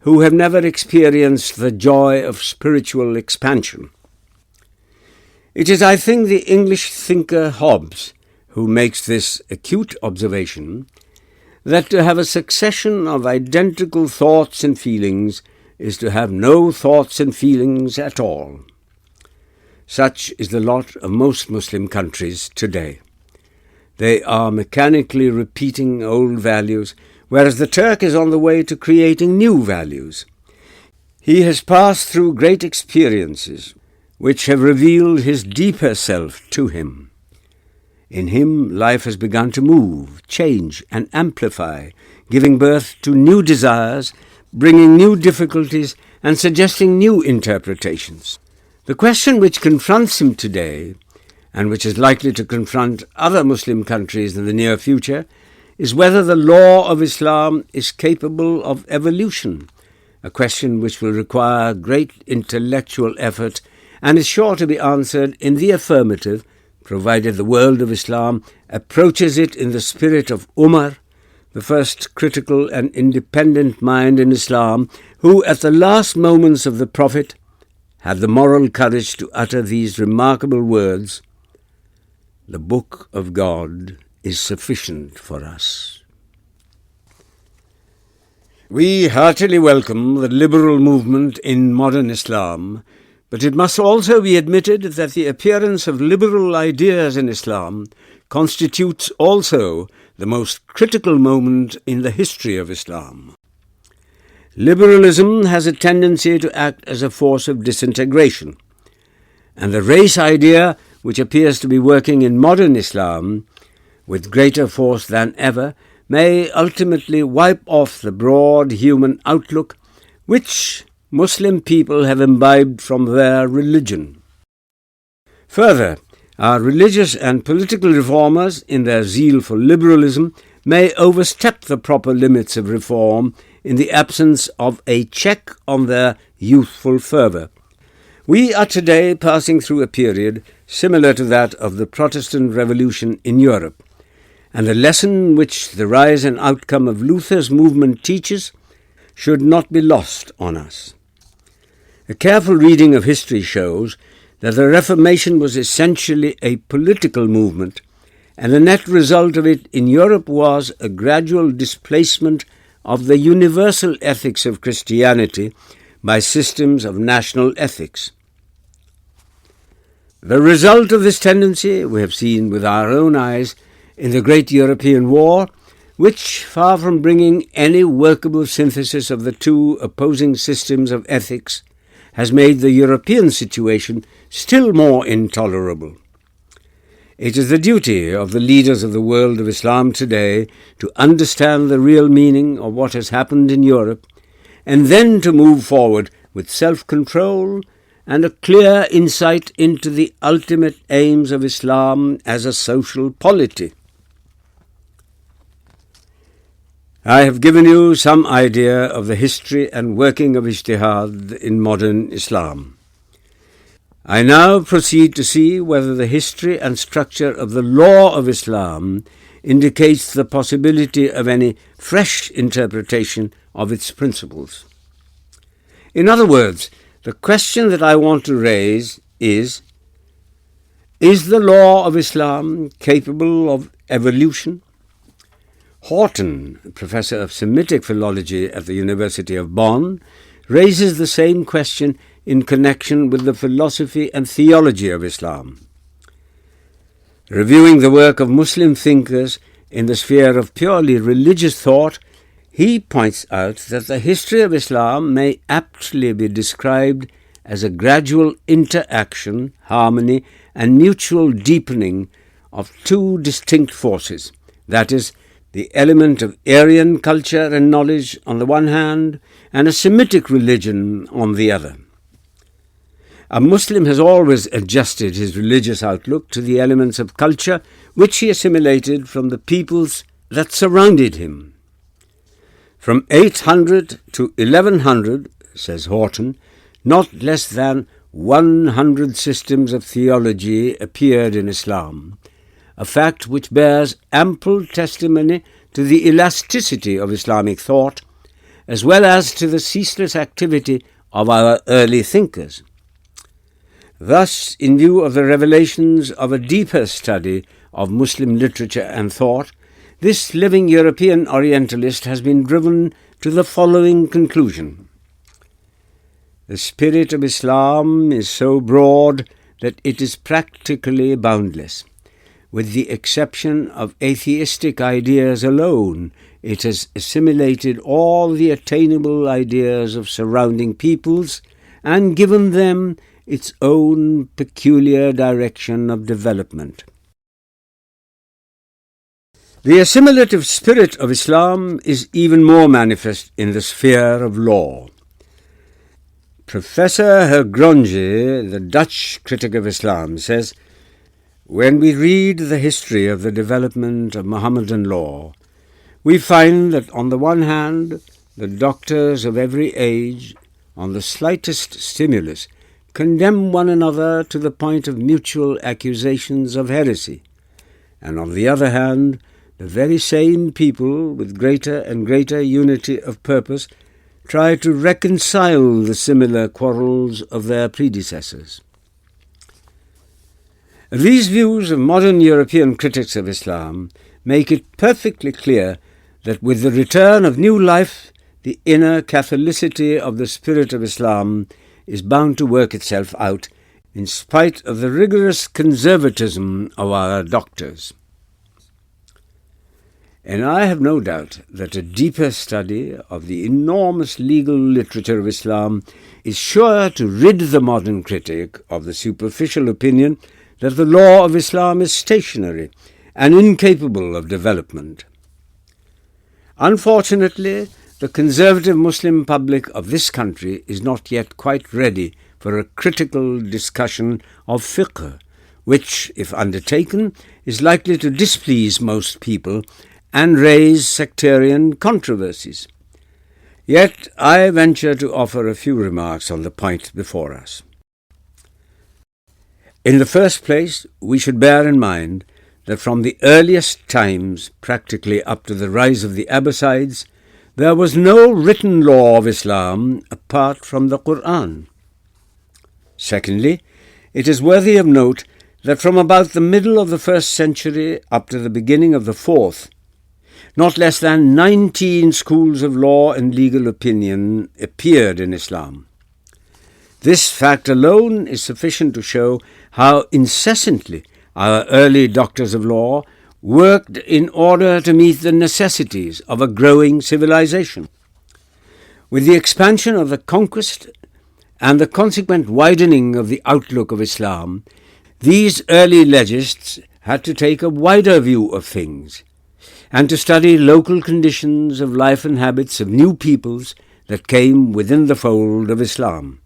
who have never experienced the joy of spiritual expansion. It is, I think, the English thinker Hobbes who makes this acute observation, that to have a succession of identical thoughts and feelings is to have no thoughts and feelings at all. Such is the lot of most Muslim countries today. They are mechanically repeating old values, whereas the Turk is on the way to creating new values. He has passed through great experiences, which have revealed his deeper self to him. In him, life has begun to move, change, and amplify, giving birth to new desires, bringing new difficulties, and suggesting new interpretations. The question which confronts him today, and which is likely to confront other Muslim countries in the near future, is whether the law of Islam is capable of evolution, a question which will require great intellectual effort and is sure to be answered in the affirmative, provided the world of Islam approaches it in the spirit of Umar, the first critical and independent mind in Islam, who at the last moments of the Prophet had the moral courage to utter these remarkable words, "The Book of God is sufficient for us." We heartily welcome the liberal movement in modern Islam, but it must also be admitted that the appearance of liberal ideas in Islam constitutes also the most critical moment in the history of Islam. Liberalism has a tendency to act as a force of disintegration, and the race idea, which appears to be working in modern Islam with greater force than ever, may ultimately wipe off the broad human outlook which Muslim people have imbibed from their religion. Further, our religious and political reformers, in their zeal for liberalism, may overstep the proper limits of reform in the absence of a check on their youthful fervour. We are today passing through a period similar to that of the Protestant Revolution in Europe, and the lesson which the rise and outcome of Luther's movement teaches should not be lost on us. A careful reading of history shows that the Reformation was essentially a political movement, and the net result of it in Europe was a gradual displacement of the universal ethics of Christianity by systems of national ethics. The result of this tendency we have seen with our own eyes in the Great European War, which, far from bringing any workable synthesis of the two opposing systems of ethics, has made the European situation still more intolerable. It is the duty of the leaders of the world of Islam today to understand the real meaning of what has happened in Europe, and then to move forward with self-control and a clear insight into the ultimate aims of Islam as a social polity. I have given you some idea of the history and working of Ijtihad in modern Islam. I now proceed to see whether the history and structure of the law of Islam indicates the possibility of any fresh interpretation of its principles. In other words, the question that I want to raise is the law of Islam capable of evolution? Horton, professor of Semitic philology at the University of Bonn, raises the same question in connection with the philosophy and theology of Islam. Reviewing the work of Muslim thinkers in the sphere of purely religious thought, he points out that the history of Islam may aptly be described as a gradual interaction, harmony, and mutual deepening of two distinct forces, that is, the element of Aryan culture and knowledge on the one hand, and a Semitic religion on the other. A Muslim has always adjusted his religious outlook to the elements of culture which he assimilated from the peoples that surrounded him. From 800 to 1100, says Horton, not less than 100 systems of theology appeared in Islam, a fact which bears ample testimony to the elasticity of Islamic thought, as well as to the ceaseless activity of our early thinkers. Thus, in view of the revelations of a deeper study of Muslim literature and thought, this living European Orientalist has been driven to the following conclusion. The spirit of Islam is so broad that it is practically boundless. With the exception of atheistic ideas alone, it has assimilated all the attainable ideas of surrounding peoples and given them its own peculiar direction of development. The assimilative spirit of Islam is even more manifest in the sphere of law. Professor Hergronje, the Dutch critic of Islam, says, "When we read the history of the development of Mohammedan law, we find that on the one hand, the doctors of every age, on the slightest stimulus, condemn one another to the point of mutual accusations of heresy, and on the other hand, the very same people, with greater and greater unity of purpose, try to reconcile the similar quarrels of their predecessors." These views of modern European critics of Islam make it perfectly clear that with the return of new life, the inner Catholicity of the spirit of Islam is bound to work itself out, in spite of the rigorous conservatism of our doctors. And I have no doubt that a deeper study of the enormous legal literature of Islam is sure to rid the modern critic of the superficial opinion that the law of Islam is stationary and incapable of development. Unfortunately, the conservative Muslim public of this country is not yet quite ready for a critical discussion of fiqh, which, if undertaken, is likely to displease most people and raise sectarian controversies. Yet I venture to offer a few remarks on the point before us. In the first place, we should bear in mind that from the earliest times, practically up to the rise of the Abbasides, there was no written law of Islam apart from the Quran. Secondly, it is worthy of note that from about the middle of the 1st century up to the beginning of the 4th, not less than 19 schools of law and legal opinion appeared in Islam. This fact alone is sufficient to show how incessantly our early doctors of law worked in order to meet the necessities of a growing civilization. With the expansion of the conquest and the consequent widening of the outlook of Islam, these early legists had to take a wider view of things and to study local conditions of life and habits of new peoples that came within the fold of Islam.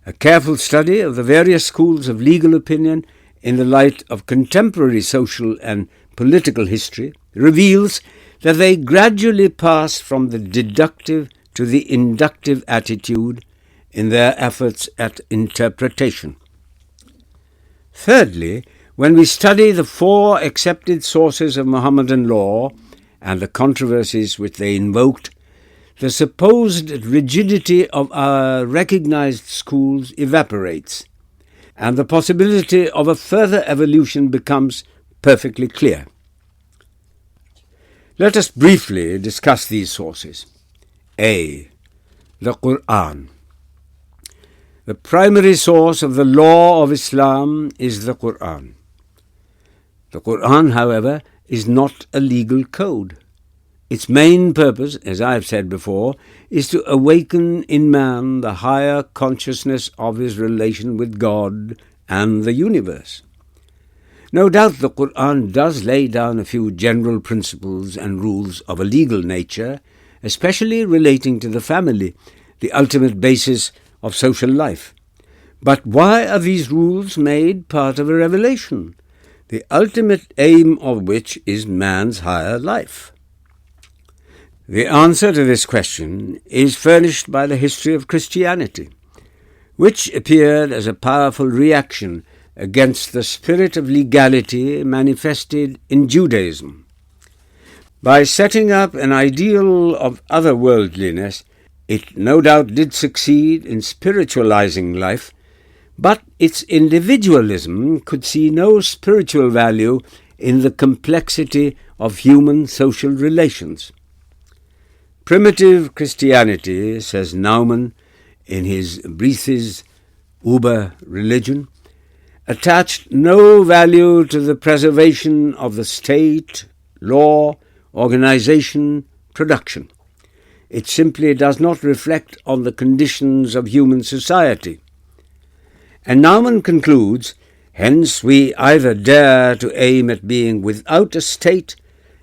A careful study of the various schools of legal opinion in the light of contemporary social and political history reveals that they gradually passed from the deductive to the inductive attitude in their efforts at interpretation. Thirdly, when we study the 4 accepted sources of Mohammedan law and the controversies which they invoked, the supposed rigidity of our recognized schools evaporates, and the possibility of a further evolution becomes perfectly clear. Let us briefly discuss these sources. A. The Quran. The primary source of the law of Islam is the Quran. The Quran, however, is not a legal code. Its main purpose, as I have said before, is to awaken in man the higher consciousness of his relation with God and the universe. No doubt the Quran does lay down a few general principles and rules of a legal nature, especially relating to the family, the ultimate basis of social life. But why are these rules made part of a revelation, the ultimate aim of which is man's higher life? The answer to this question is furnished by the history of Christianity, which appeared as a powerful reaction against the spirit of legality manifested in Judaism. By setting up an ideal of otherworldliness, it no doubt did succeed in spiritualizing life, But its individualism could see no spiritual value in the complexity of human social relations. Primitive Christianity, says Naumann in his Breathes über Religion, attached no value to the preservation of the state, law, organization, production. It simply does not reflect on the conditions of human society. And Naumann concludes, hence we either dare to aim at being without a state,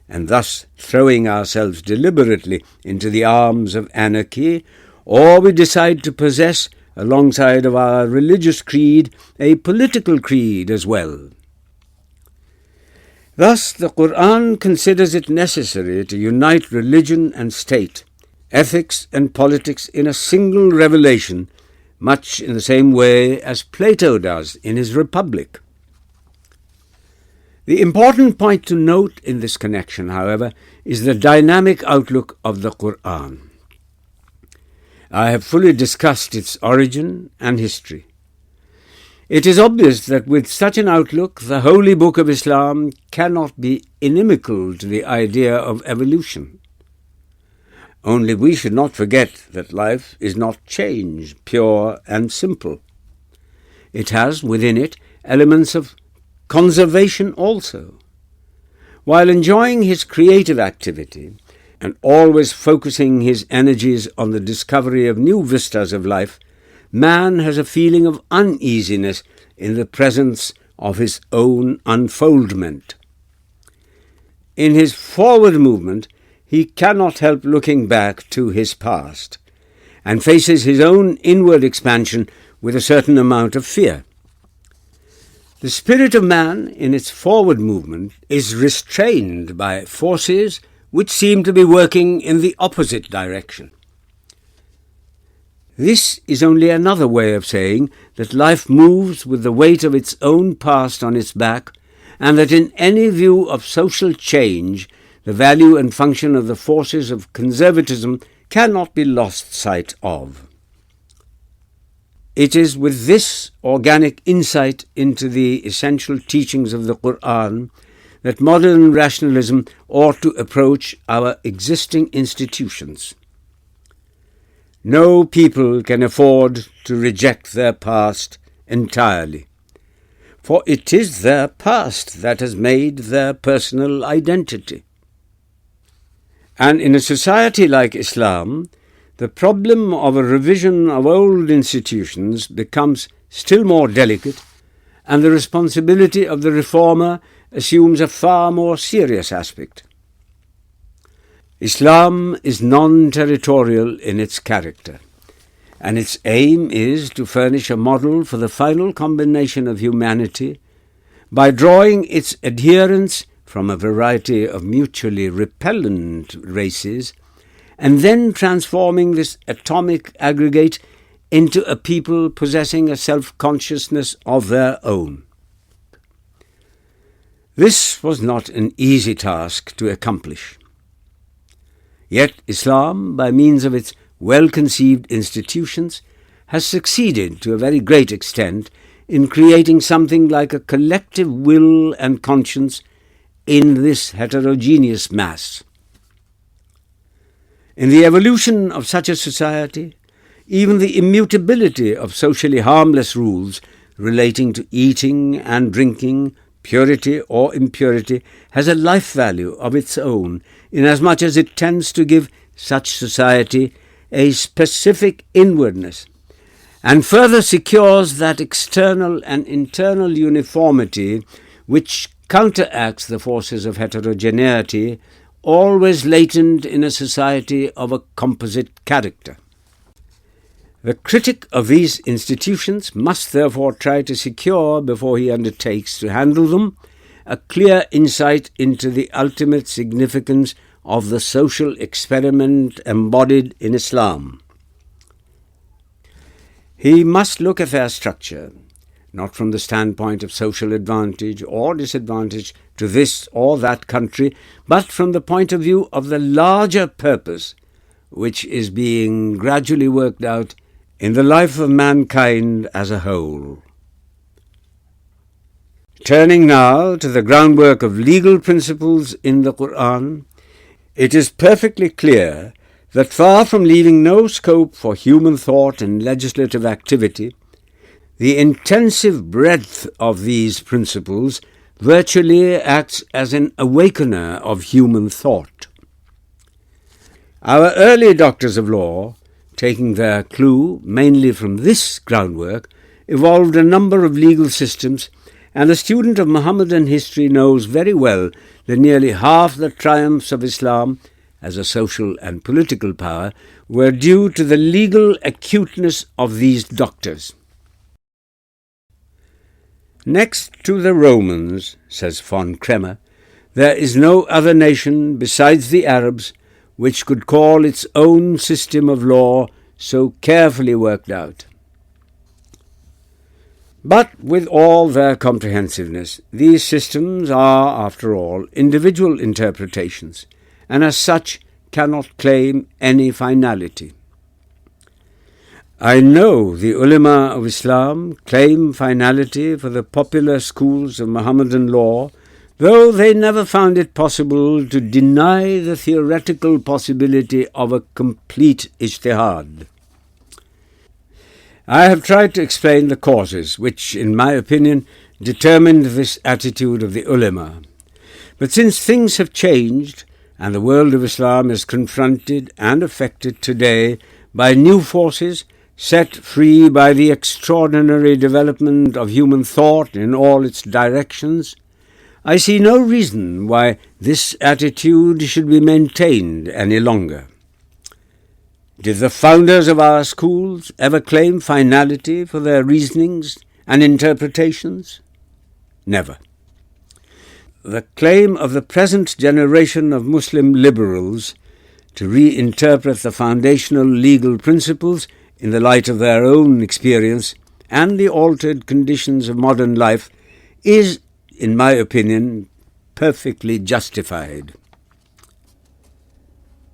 and thus throwing ourselves deliberately into the arms of anarchy, or we decide to possess, alongside of our religious creed, a political creed as well. Thus the Quran considers it necessary to unite religion and state, ethics and politics in a single revelation, much in the same way as Plato does in his Republic. The important point to note in this connection, however, is the dynamic outlook of the Quran. I have fully discussed its origin and history. It is obvious that with such an outlook, the Holy Book of Islam cannot be inimical to the idea of evolution. Only we should not forget that life is not change, pure and simple. It has within it elements of conservation also. While enjoying his creative activity and always focusing his energies on the discovery of new vistas of life, man has a feeling of uneasiness in the presence of his own unfoldment. In his forward movement, he cannot help looking back to his past, and faces his own inward expansion with a certain amount of fear. The spirit of man, in its forward movement, is restrained by forces which seem to be working in the opposite direction. This is only another way of saying that life moves with the weight of its own past on its back, and that in any view of social change, the value and function of the forces of conservatism cannot be lost sight of. It is with this organic insight into the essential teachings of the Quran that modern rationalism ought to approach our existing institutions. No people can afford to reject their past entirely, for it is their past that has made their personal identity. And in a society like Islam, the problem of a revision of old institutions becomes still more delicate, and the responsibility of the reformer assumes a far more serious aspect. Islam is non-territorial in its character, and its aim is to furnish a model for the final combination of humanity by drawing its adherents from a variety of mutually repellent races, and then transforming this atomic aggregate into a people possessing a self-consciousness of their own. This was not an easy task to accomplish. Yet Islam, by means of its well-conceived institutions, has succeeded to a very great extent in creating something like a collective will and conscience in this heterogeneous mass. In the evolution of such a society, even the immutability of socially harmless rules relating to eating and drinking, purity or impurity, has a life value of its own, inasmuch as it tends to give such society a specific inwardness, and further secures that external and internal uniformity which counteracts the forces of heterogeneity, always latent in a society of a composite character. The critic of these institutions must therefore try to secure, before he undertakes to handle them, a clear insight into the ultimate significance of the social experiment embodied in Islam. He must look at their structure, not from the standpoint of social advantage or disadvantage to this or that country, but from the point of view of the larger purpose which is being gradually worked out in the life of mankind as a whole. Turning now to the groundwork of legal principles in the Quran, it is perfectly clear that far from leaving no scope for human thought and legislative activity, the intensive breadth of these principles virtually acts as an awakener of human thought. Our early doctors of law, taking their clue mainly from this groundwork, evolved a number of legal systems, and a student of Mohammedan history knows very well that nearly half the triumphs of Islam as a social and political power were due to the legal acuteness of these doctors. Next to the Romans, says von Kremer, there is no other nation besides the Arabs which could call its own system of law so carefully worked out. But with all their comprehensiveness, these systems are, after all, individual interpretations, and as such cannot claim any finality. I know the ulama of Islam claim finality for the popular schools of Mohammedan law, though they never found it possible to deny the theoretical possibility of a complete ijtihad. I have tried to explain the causes which, in my opinion, determined this attitude of the ulama. But since things have changed, and the world of Islam is confronted and affected today by new forces set free by the extraordinary development of human thought in all its directions, I see no reason why this attitude should be maintained any longer. Did the founders of our schools ever claim finality for their reasonings and interpretations? Never. The claim of the present generation of Muslim liberals to reinterpret the foundational legal principles in the light of their own experience and the altered conditions of modern life is, in my opinion, perfectly justified.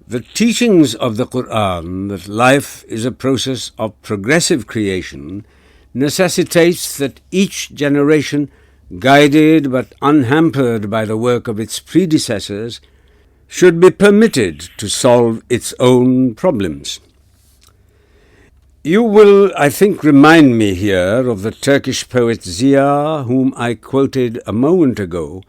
The teachings of the Quran that life is a process of progressive creation necessitates that each generation, guided but unhampered by the work of its predecessors, should be permitted to solve its own problems. You will, I think, remind me here of the Turkish poet Ziya, whom I quoted a moment ago,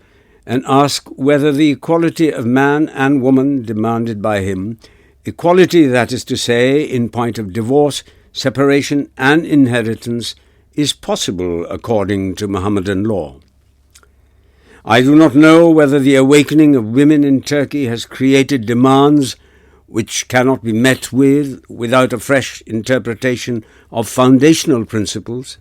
and ask whether the equality of man and woman demanded by him, equality, that is to say, in point of divorce, separation, and inheritance, is possible according to Mohammedan law. I do not know whether the awakening of women in Turkey has created demands which cannot be met without a fresh interpretation of foundational principles.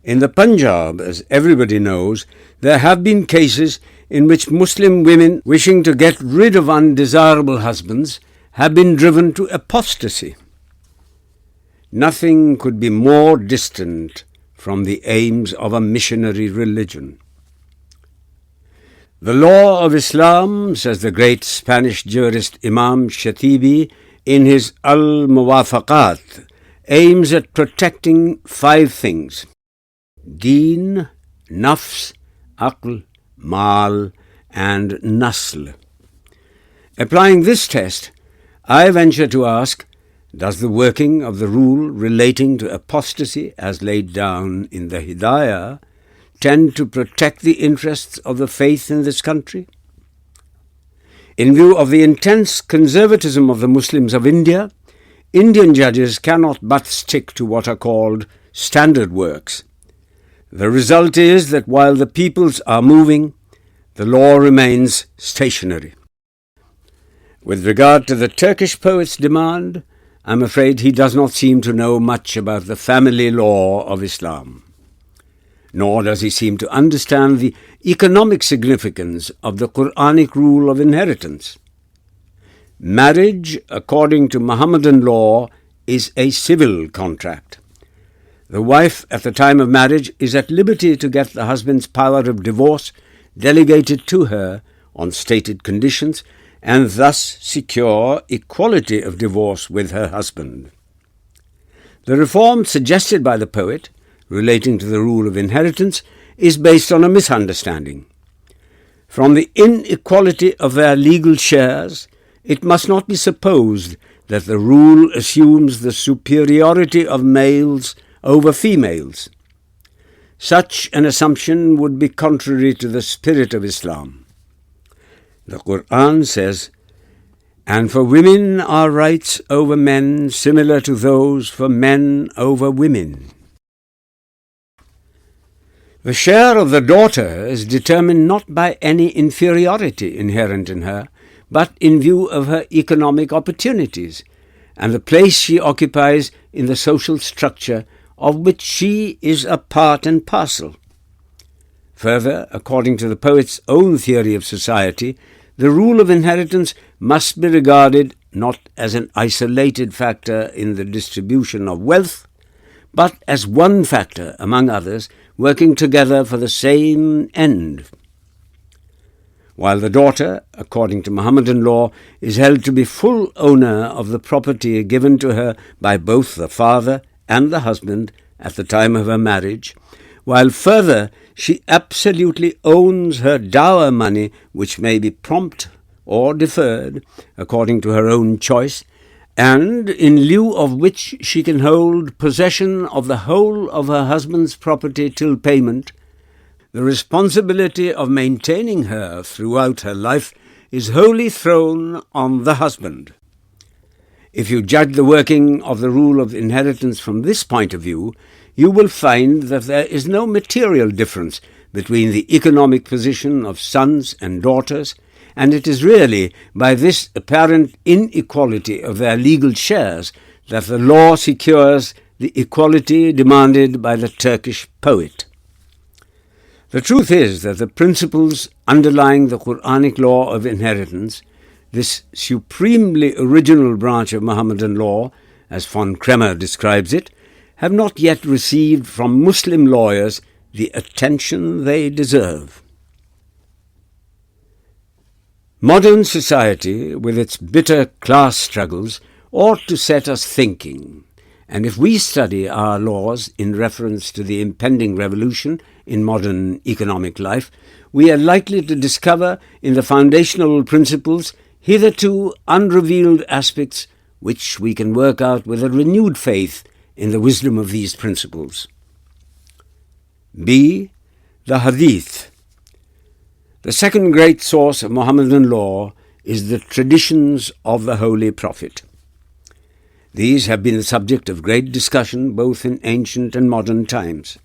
In the Punjab, as everybody knows, there have been cases in which Muslim women wishing to get rid of undesirable husbands have been driven to apostasy. Nothing could be more distant from the aims of a missionary religion. The law of Islam, says the great Spanish jurist Imam Shatibi in his Al-Muwafaqat, aims at protecting 5 things: Deen, Nafs, Aql, Mal, and Nasl. Applying this test, I venture to ask, does the working of the rule relating to apostasy as laid down in the Hidayah tend to protect the interests of the faith in this country? In view of the intense conservatism of the Muslims of India, Indian judges cannot but stick to what are called standard works. The result is that while the peoples are moving, the law remains stationary. With regard to the Turkish poet's demand, I am afraid he does not seem to know much about the family law of Islam. Nor does he seem to understand the economic significance of the Quranic rule of inheritance. Marriage, according to Mohammedan law, is a civil contract. The wife at the time of marriage is at liberty to get the husband's power of divorce delegated to her on stated conditions, and thus secure equality of divorce with her husband. The reform suggested by the poet, relating to the rule of inheritance, is based on a misunderstanding. From the inequality of their legal shares, it must not be supposed that the rule assumes the superiority of males over females. Such an assumption would be contrary to the spirit of Islam. The Quran says, "And for women are rights over men similar to those for men over women." The share of the daughter is determined not by any inferiority inherent in her, but in view of her economic opportunities and the place she occupies in the social structure of which she is a part and parcel. Further, according to the poet's own theory of society, the rule of inheritance must be regarded not as an isolated factor in the distribution of wealth, but as one factor, among others, working together for the same end. While the daughter, according to Mohammedan law, is held to be full owner of the property given to her by both the father and the husband at the time of her marriage, while further she absolutely owns her dower money, which may be prompt or deferred according to her own choice, and in lieu of which she can hold possession of the whole of her husband's property till payment, the responsibility of maintaining her throughout her life is wholly thrown on the husband. If you judge the working of the rule of inheritance from this point of view, you will find that there is no material difference between the economic position of sons and daughters, and it is really by this apparent inequality of their legal shares that the law secures the equality demanded by the Turkish poet. The truth is that the principles underlying the Quranic law of inheritance, this supremely original branch of Mohammedan law, as von Kremer describes it, have not yet received from Muslim lawyers the attention they deserve. Modern society, with its bitter class struggles, ought to set us thinking, and if we study our laws in reference to the impending revolution in modern economic life, we are likely to discover in the foundational principles hitherto unrevealed aspects which we can work out with a renewed faith in the wisdom of these principles. B. The Hadith. The second great source of Mohammedan law is the traditions of the Holy Prophet. These have been the subject of great discussion both in ancient and modern times.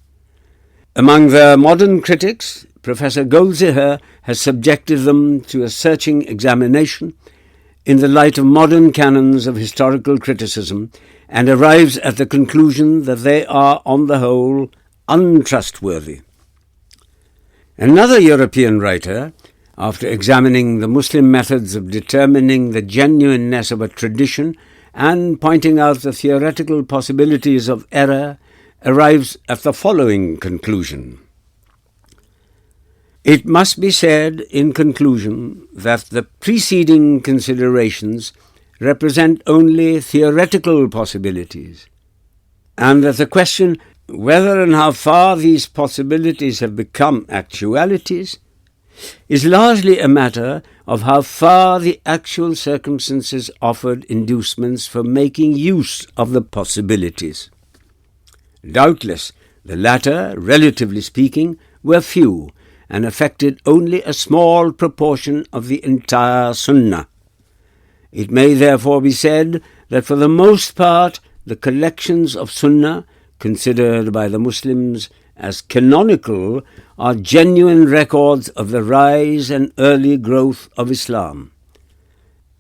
Among their modern critics, Professor Goldziher has subjected them to a searching examination in the light of modern canons of historical criticism and arrives at the conclusion that they are, on the whole, untrustworthy. Another European writer, after examining the Muslim methods of determining the genuineness of a tradition and pointing out the theoretical possibilities of error, arrives at the following conclusion. It must be said in conclusion that the preceding considerations represent only theoretical possibilities, and that the question whether and how far these possibilities have become actualities is largely a matter of how far the actual circumstances offered inducements for making use of the possibilities. Doubtless, the latter, relatively speaking, were few and affected only a small proportion of the entire Sunnah. It may therefore be said that for the most part the collections of Sunnah, considered by the Muslims as canonical, are genuine records of the rise and early growth of Islam.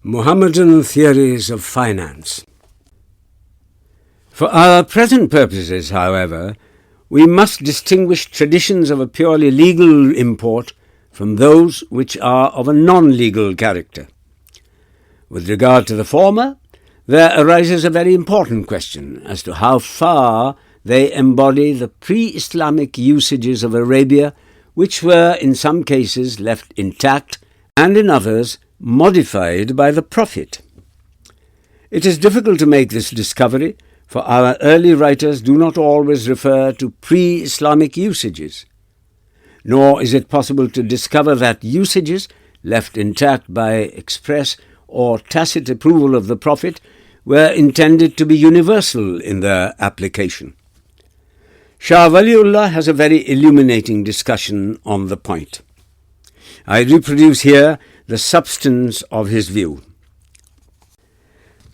Muhammadan theories of finance. For our present purposes, however, we must distinguish traditions of a purely legal import from those which are of a non-legal character. With regard to the former, there arises a very important question as to how far they embody the pre-Islamic usages of Arabia, which were in some cases left intact and in others modified by the Prophet. It is difficult to make this discovery, for our early writers do not always refer to pre-Islamic usages. nor is it possible to discover that usages left intact by express or tacit approval of the Prophet were intended to be universal in their application. Shah Waliullah has a very illuminating discussion on the point. I reproduce here the substance of his view.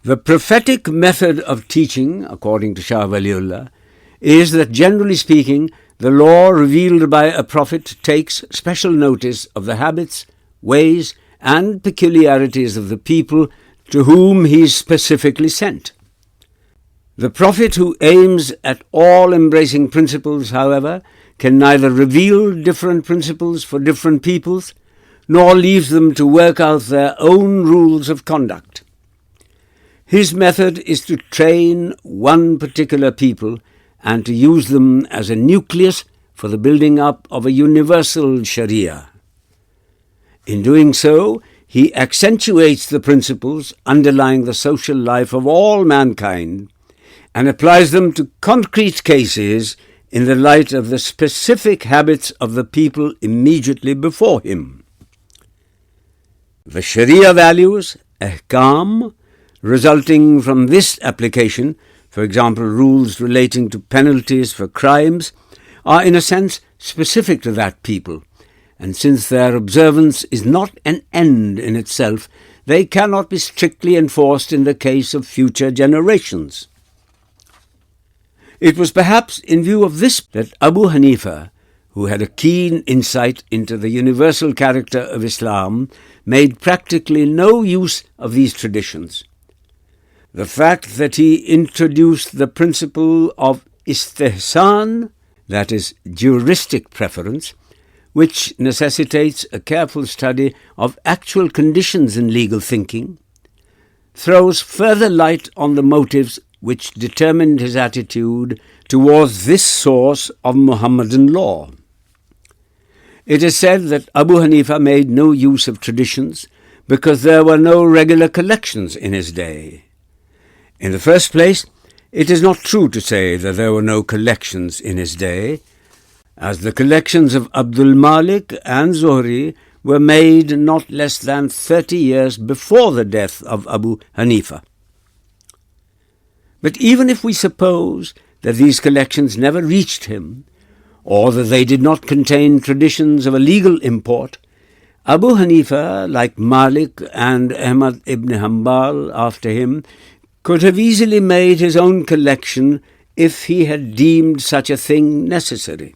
The prophetic method of teaching, according to Shah Waliullah, is that, generally speaking, the law revealed by a prophet takes special notice of the habits, ways, and peculiarities of the people to whom he is specifically sent. The prophet who aims at all-embracing principles, however, can neither reveal different principles for different peoples, nor leaves them to work out their own rules of conduct. His method is to train one particular people and to use them as a nucleus for the building up of a universal Sharia. In doing so, he accentuates the principles underlying the social life of all mankind and applies them to concrete cases in the light of the specific habits of the people immediately before him. The Sharia values, ahkam, resulting from this application, for example, rules relating to penalties for crimes, are in a sense specific to that people, and since their observance is not an end in itself, they cannot be strictly enforced in the case of future generations. It was perhaps in view of this that Abu Hanifa, who had a keen insight into the universal character of Islam, made practically no use of these traditions. The fact that he introduced the principle of istihsan, that is, juristic preference, which necessitates a careful study of actual conditions in legal thinking, throws further light on the motives which determined his attitude towards this source of Muhammadan law. It is said that Abu Hanifa made no use of traditions because there were no regular collections in his day. In the first place, it is not true to say that there were no collections in his day, as the collections of Abdul Malik and Zuhri were made not less than 30 years before the death of Abu Hanifa. But even if we suppose that these collections never reached him, or that they did not contain traditions of a legal import, Abu Hanifa, like Malik and Ahmad ibn Hanbal after him, could have easily made his own collection if he had deemed such a thing necessary.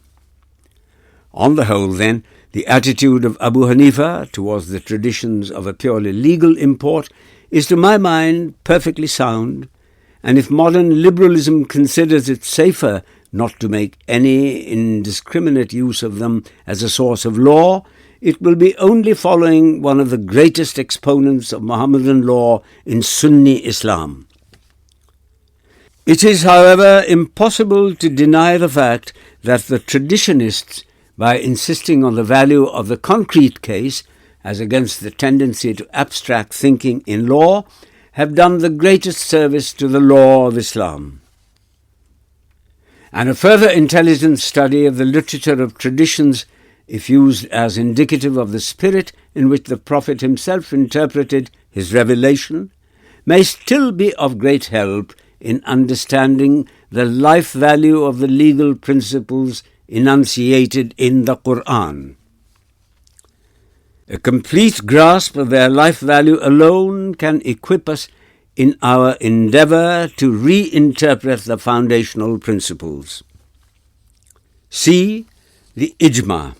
On the whole, then, the attitude of Abu Hanifa towards the traditions of a purely legal import is, to my mind, perfectly sound, and if modern liberalism considers it safer not to make any indiscriminate use of them as a source of law, it will be only following one of the greatest exponents of Mohammedan law in Sunni Islam. It is, however, impossible to deny the fact that the traditionists, by insisting on the value of the concrete case as against the tendency to abstract thinking in law, have done the greatest service to the law of Islam. And a further intelligent study of the literature of traditions, if used as indicative of the spirit in which the Prophet himself interpreted his revelation, may still be of great help in understanding the life value of the legal principles enunciated in the Quran. A complete grasp of their life value alone can equip us in our endeavor to reinterpret the foundational principles. C. The Ijma.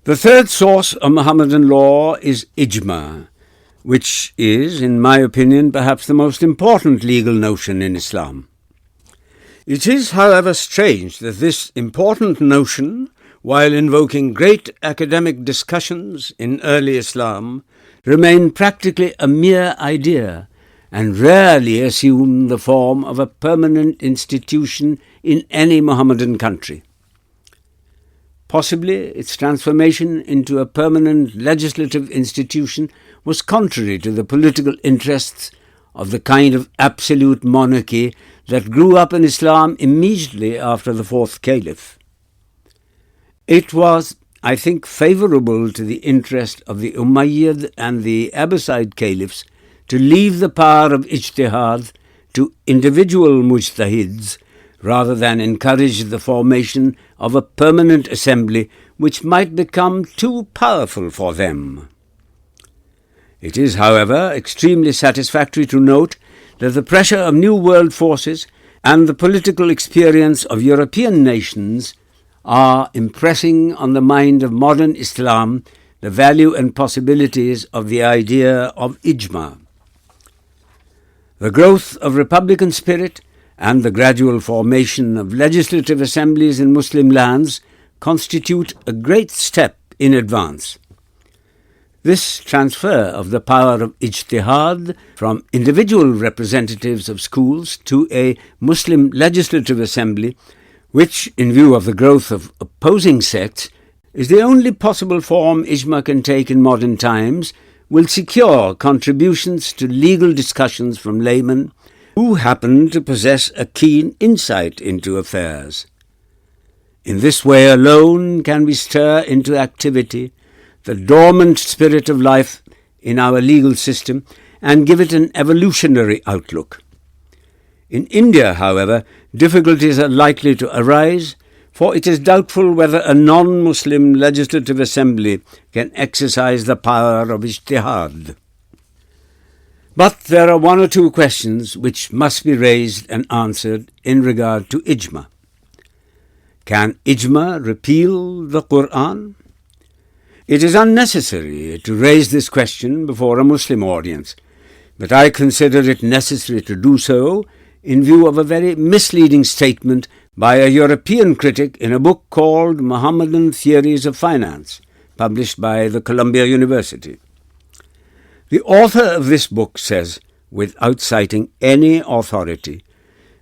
The third source of Mohammedan law is Ijma, which is, in my opinion, perhaps the most important legal notion in Islam. It is, however, strange that this important notion, while invoking great academic discussions in early Islam, remained practically a mere idea and rarely assumed the form of a permanent institution in any Mohammedan country. Possibly its transformation into a permanent legislative institution was contrary to the political interests of the kind of absolute monarchy that grew up in Islam immediately after the fourth caliph. It was, I think, favourable to the interest of the Umayyad and the Abbasid caliphs to leave the power of ijtihad to individual mujtahids rather than encourage the formation of a permanent assembly which might become too powerful for them. It is, however, extremely satisfactory to note that the pressure of New World forces and the political experience of European nations are impressing on the mind of modern Islam the value and possibilities of the idea of ijma. The growth of republican spirit and the gradual formation of legislative assemblies in Muslim lands constitute a great step in advance. This transfer of the power of ijtihad from individual representatives of schools to a Muslim legislative assembly, which, in view of the growth of opposing sects, is the only possible form ijma can take in modern times, will secure contributions to legal discussions from laymen who happen to possess a keen insight into affairs. In this way alone can we stir into activity the dormant spirit of life in our legal system and give it an evolutionary outlook. In India, however, difficulties are likely to arise, for it is doubtful whether a non-Muslim legislative assembly can exercise the power of ijtihad. But there are one or two questions which must be raised and answered in regard to ijma. Can ijma repeal the Quran? It is unnecessary to raise this question before a Muslim audience, but I consider it necessary to do so in view of a very misleading statement by a European critic in a book called Mohammedan Theories of Finance, published by the Columbia University. The author of this book says, without citing any authority,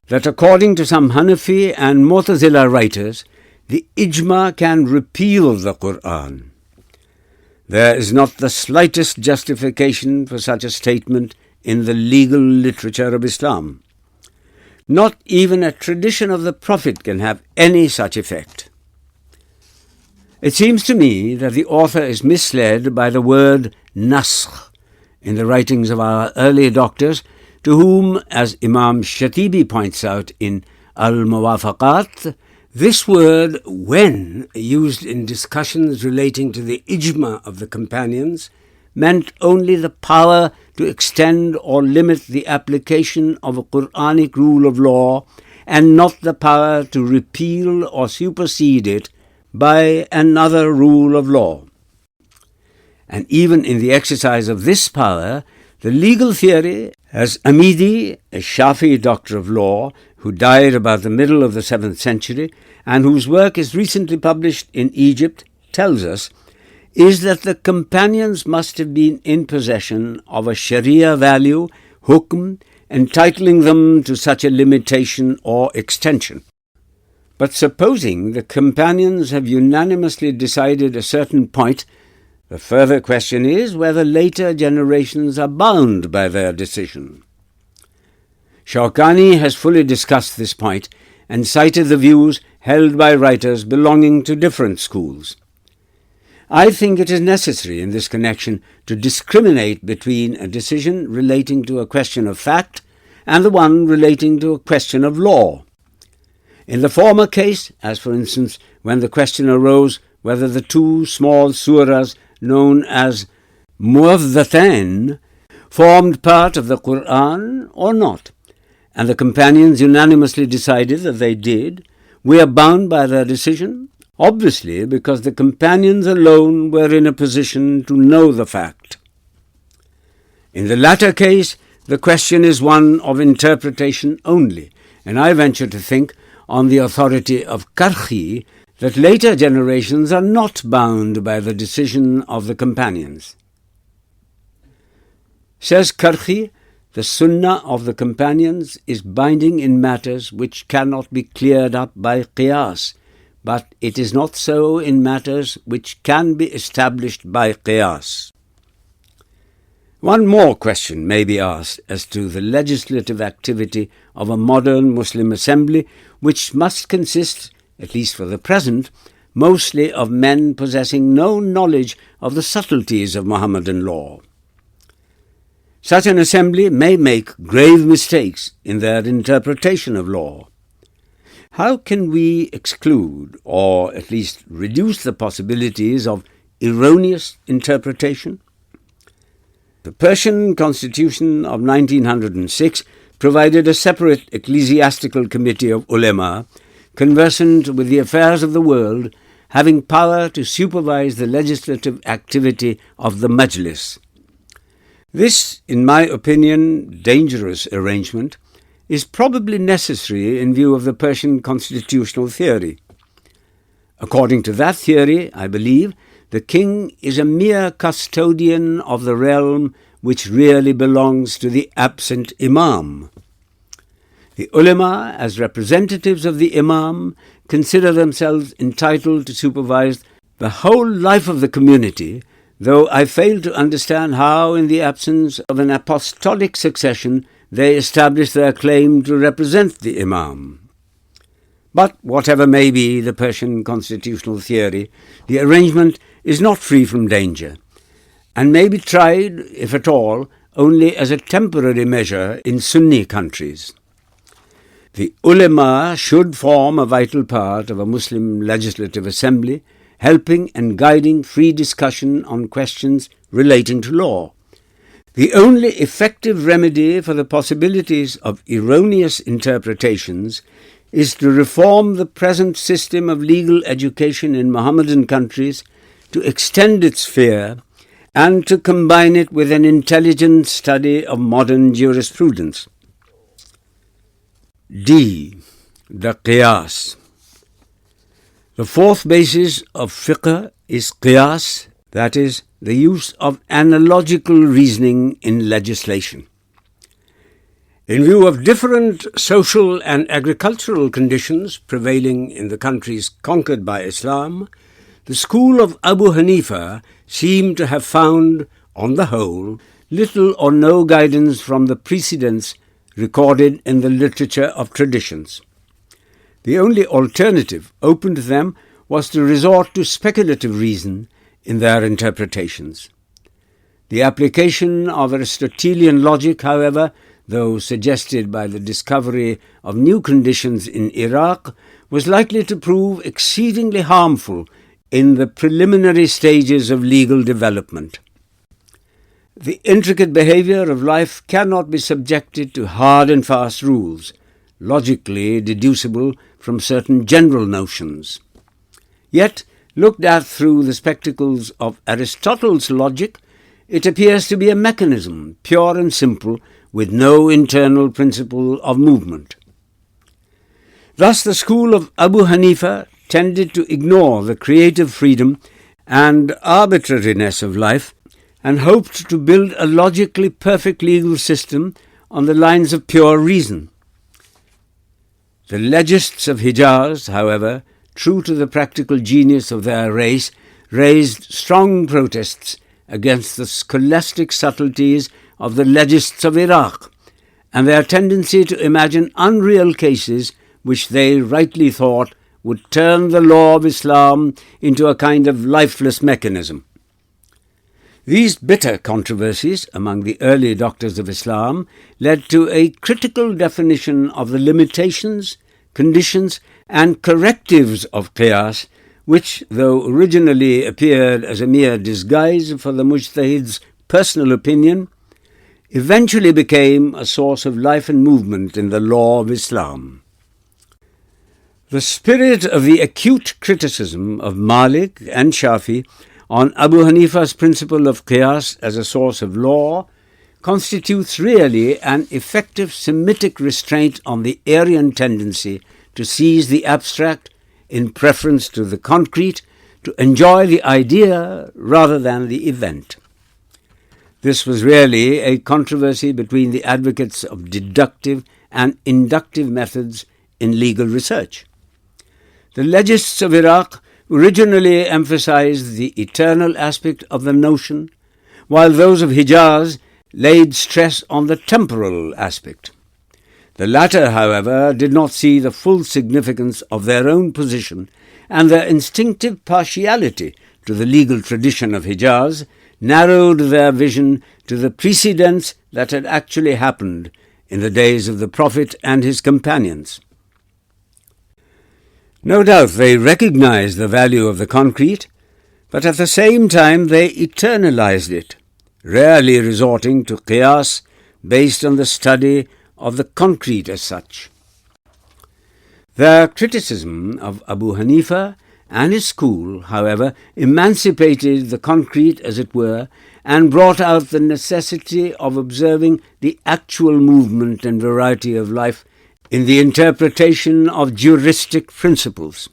that according to some Hanafi and Mu'tazila writers, the ijma can repeal the Quran. There is not the slightest justification for such a statement in the legal literature of Islam. Not even a tradition of the Prophet can have any such effect. It seems to me that the author is misled by the word naskh in the writings of our early doctors, to whom, as Imam Shatibi points out in Al-Muwafaqat, this word, when used in discussions relating to the ijma of the companions, meant only the power to extend or limit the application of a Quranic rule of law, and not the power to repeal or supersede it by another rule of law. And even in the exercise of this power, the legal theory, as Amidi, a Shafi'i doctor of law, who died about the middle of the 7th century, and whose work is recently published in Egypt, tells us, is that the companions must have been in possession of a Sharia value, hukm, entitling them to such a limitation or extension. But supposing the companions have unanimously decided a certain point, the further question is whether later generations are bound by their decision. Shawkani has fully discussed this point and cited the views held by writers belonging to different schools. I think it is necessary in this connection to discriminate between a decision relating to a question of fact and the one relating to a question of law. In the former case, as for instance when the question arose whether the two small surahs known as Mu'awwidhatayn formed part of the Quran or not, and the companions unanimously decided that they did, we are bound by their decision, obviously because the companions alone were in a position to know the fact. In the latter case, the question is one of interpretation only, and I venture to think, on the authority of Karhi, that later generations are not bound by the decision of the companions. Says Karhi, the sunnah of the companions is binding in matters which cannot be cleared up by qiyas, but it is not so in matters which can be established by qiyas. One more question may be asked as to the legislative activity of a modern Muslim assembly, which must consist, at least for the present, mostly of men possessing no knowledge of the subtleties of Mohammedan law. Such an assembly may make grave mistakes in their interpretation of law. How can we exclude, or at least reduce the possibilities of erroneous interpretation? The Persian Constitution of 1906 provided a separate ecclesiastical committee of ulema, conversant with the affairs of the world, having power to supervise the legislative activity of the Majlis. This, in my opinion, dangerous arrangement is probably necessary in view of the Persian constitutional theory. According to that theory, I believe, the king is a mere custodian of the realm which really belongs to the absent imam. The ulema, as representatives of the imam, consider themselves entitled to supervise the whole life of the community, though I fail to understand how, in the absence of an apostolic succession, they establish their claim to represent the imam. But whatever may be the Persian constitutional theory, the arrangement is not free from danger, and may be tried, if at all, only as a temporary measure in Sunni countries. The ulema should form a vital part of a Muslim legislative assembly, helping and guiding free discussion on questions relating to law. The only effective remedy for the possibilities of erroneous interpretations is to reform the present system of legal education in Mohammedan countries, to extend its sphere, and to combine it with an intelligent study of modern jurisprudence. D. The Qiyas. The fourth basis of fiqh is qiyas, that is, the use of analogical reasoning in legislation. In view of different social and agricultural conditions prevailing in the countries conquered by Islam, the school of Abu Hanifa seemed to have found, on the whole, little or no guidance from the precedents recorded in the literature of traditions. The only alternative open to them was to resort to speculative reason in their interpretations. The application of Aristotelian logic, however, though suggested by the discovery of new conditions in Iraq, was likely to prove exceedingly harmful in the preliminary stages of legal development. The intricate behavior of life cannot be subjected to hard and fast rules, logically deducible from certain general notions. Yet, looked at through the spectacles of Aristotle's logic, it appears to be a mechanism, pure and simple, with no internal principle of movement. Thus the school of Abu Hanifa tended to ignore the creative freedom and arbitrariness of life, and hoped to build a logically perfect legal system on the lines of pure reason. The legists of Hijaz, however, true to the practical genius of their race, raised strong protests against the scholastic subtleties of the legists of Iraq, and their tendency to imagine unreal cases which they rightly thought would turn the law of Islam into a kind of lifeless mechanism. These bitter controversies among the early doctors of Islam led to a critical definition of the limitations, conditions, and correctives of qiyas, which, though originally appeared as a mere disguise for the mujtahid's personal opinion, eventually became a source of life and movement in the law of Islam. The spirit of the acute criticism of Malik and Shafi on Abu Hanifa's principle of qiyas as a source of law constitutes really an effective Semitic restraint on the Aryan tendency to seize the abstract in preference to the concrete, to enjoy the idea rather than the event. This was really a controversy between the advocates of deductive and inductive methods in legal research. The legists of Iraq originally emphasized the eternal aspect of the notion, while those of Hijaz laid stress on the temporal aspect. The latter, however, did not see the full significance of their own position and their instinctive partiality to the legal tradition of Hijaz narrowed their vision to the precedents that had actually happened in the days of the Prophet and his companions. No doubt they recognized the value of the concrete, but at the same time they eternalized it, rarely resorting to qiyas based on the study of the concrete as such. Their criticism of Abu Hanifa and his school, however, emancipated the concrete, as it were, and brought out the necessity of observing the actual movement and variety of life in the interpretation of juristic principles.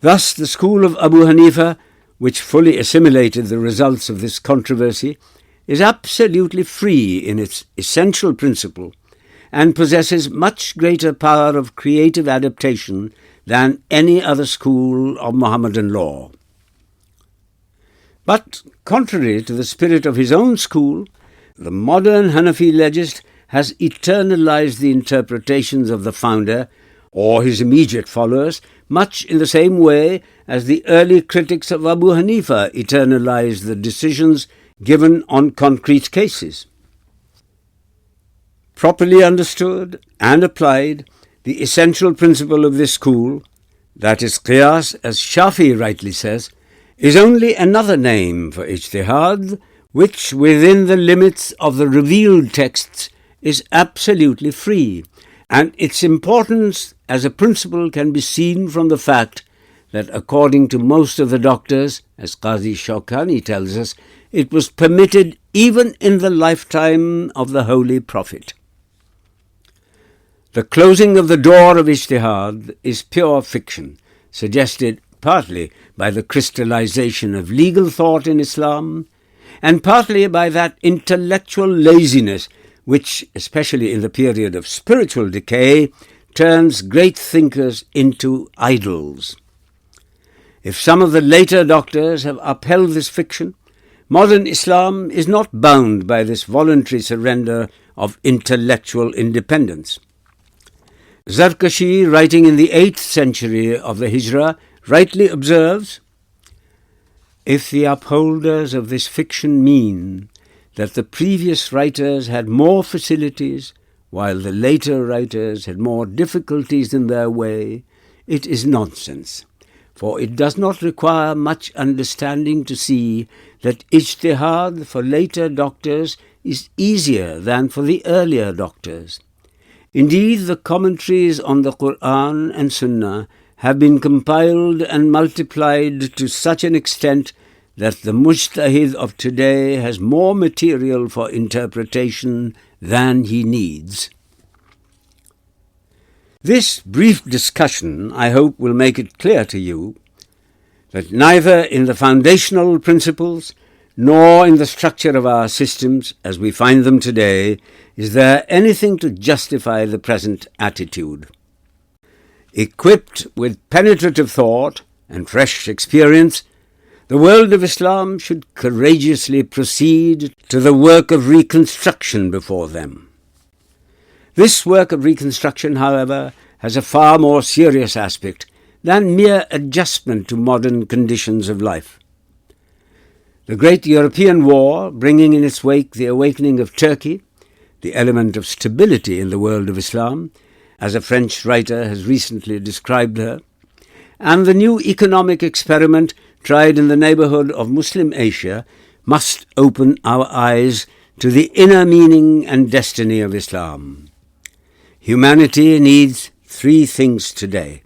Thus, the school of Abu Hanifa, which fully assimilated the results of this controversy, is absolutely free in its essential principle and possesses much greater power of creative adaptation than any other school of Mohammedan law. But, contrary to the spirit of his own school, the modern Hanafi legist has eternalized the interpretations of the founder or his immediate followers, much in the same way as the early critics of Abu Hanifa eternalized the decisions given on concrete cases. Properly understood and applied, the essential principle of this school, that is qiyas, as Shafi rightly says, is only another name for ijtihad, which within the limits of the revealed texts is absolutely free, and its importance as a principle can be seen from the fact that according to most of the doctors, as Qazi Shawkani tells us, it was permitted even in the lifetime of the Holy Prophet. The closing of the door of ijtihad is pure fiction, suggested partly by the crystallization of legal thought in Islam, and partly by that intellectual laziness which, especially in the period of spiritual decay, turns great thinkers into idols. If some of the later doctors have upheld this fiction, modern Islam is not bound by this voluntary surrender of intellectual independence. Zarkashi, writing in the 8th century of the Hijrah, rightly observes, "If the upholders of this fiction mean that the previous writers had more facilities, while the later writers had more difficulties in their way, it is nonsense, for it does not require much understanding to see that ijtihad for later doctors is easier than for the earlier doctors. Indeed, the commentaries on the Quran and Sunnah have been compiled and multiplied to such an extent that the mujtahid of today has more material for interpretation than he needs." This brief discussion, I hope, will make it clear to you that neither in the foundational principles nor in the structure of our systems as we find them today is there anything to justify the present attitude. Equipped with penetrative thought and fresh experience, the world of Islam should courageously proceed to the work of reconstruction before them. This work of reconstruction, however, has a far more serious aspect than mere adjustment to modern conditions of life. The great European war, bringing in its wake the awakening of Turkey, the element of stability in the world of Islam, as a French writer has recently described her, and the new economic experiment tried in the neighborhood of Muslim Asia, must open our eyes to the inner meaning and destiny of Islam. Humanity needs three things today: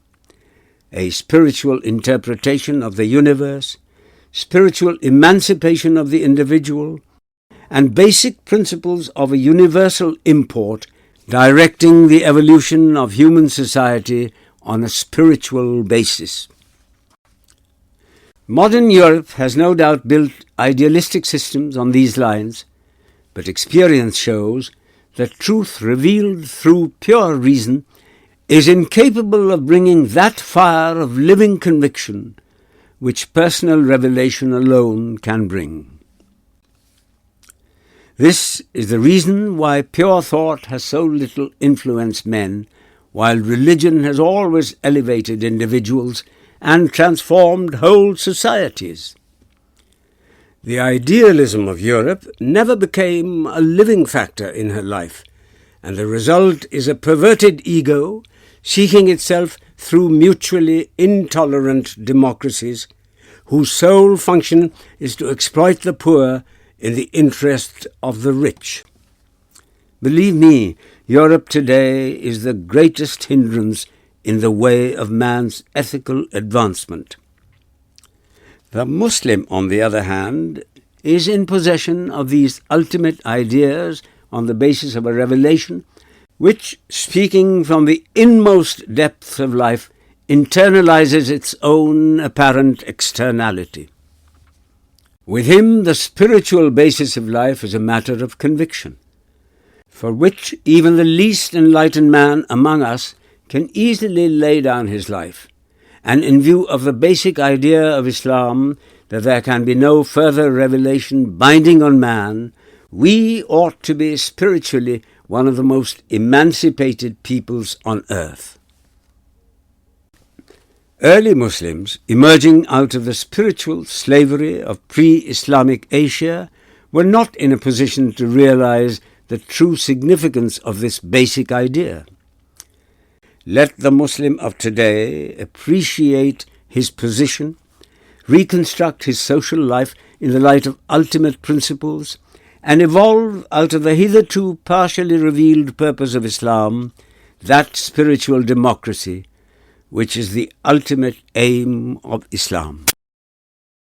a spiritual interpretation of the universe, spiritual emancipation of the individual, and basic principles of a universal import directing the evolution of human society on a spiritual basis. Modern Europe has no doubt built idealistic systems on these lines, but experience shows that truth revealed through pure reason is incapable of bringing that fire of living conviction which personal revelation alone can bring. This is the reason why pure thought has so little influenced men, while religion has always elevated individuals and transformed whole societies. The idealism of Europe never became a living factor in her life, and the result is a perverted ego seeking itself through mutually intolerant democracies whose sole function is to exploit the poor in the interest of the rich. Believe me, Europe today is the greatest hindrance in the way of man's ethical advancement. The Muslim, on the other hand, is in possession of these ultimate ideas on the basis of a revelation which, speaking from the inmost depths of life, internalizes its own apparent externality. With him, the spiritual basis of life is a matter of conviction, for which even the least enlightened man among us can easily lay down his life, and in view of the basic idea of Islam that there can be no further revelation binding on man, we ought to be spiritually one of the most emancipated peoples on earth. Early Muslims, emerging out of the spiritual slavery of pre-Islamic Asia, were not in a position to realize the true significance of this basic idea. Let the Muslim of today appreciate his position, reconstruct his social life in the light of ultimate principles, and evolve out of the hitherto partially revealed purpose of Islam that spiritual democracy which is the ultimate aim of Islam.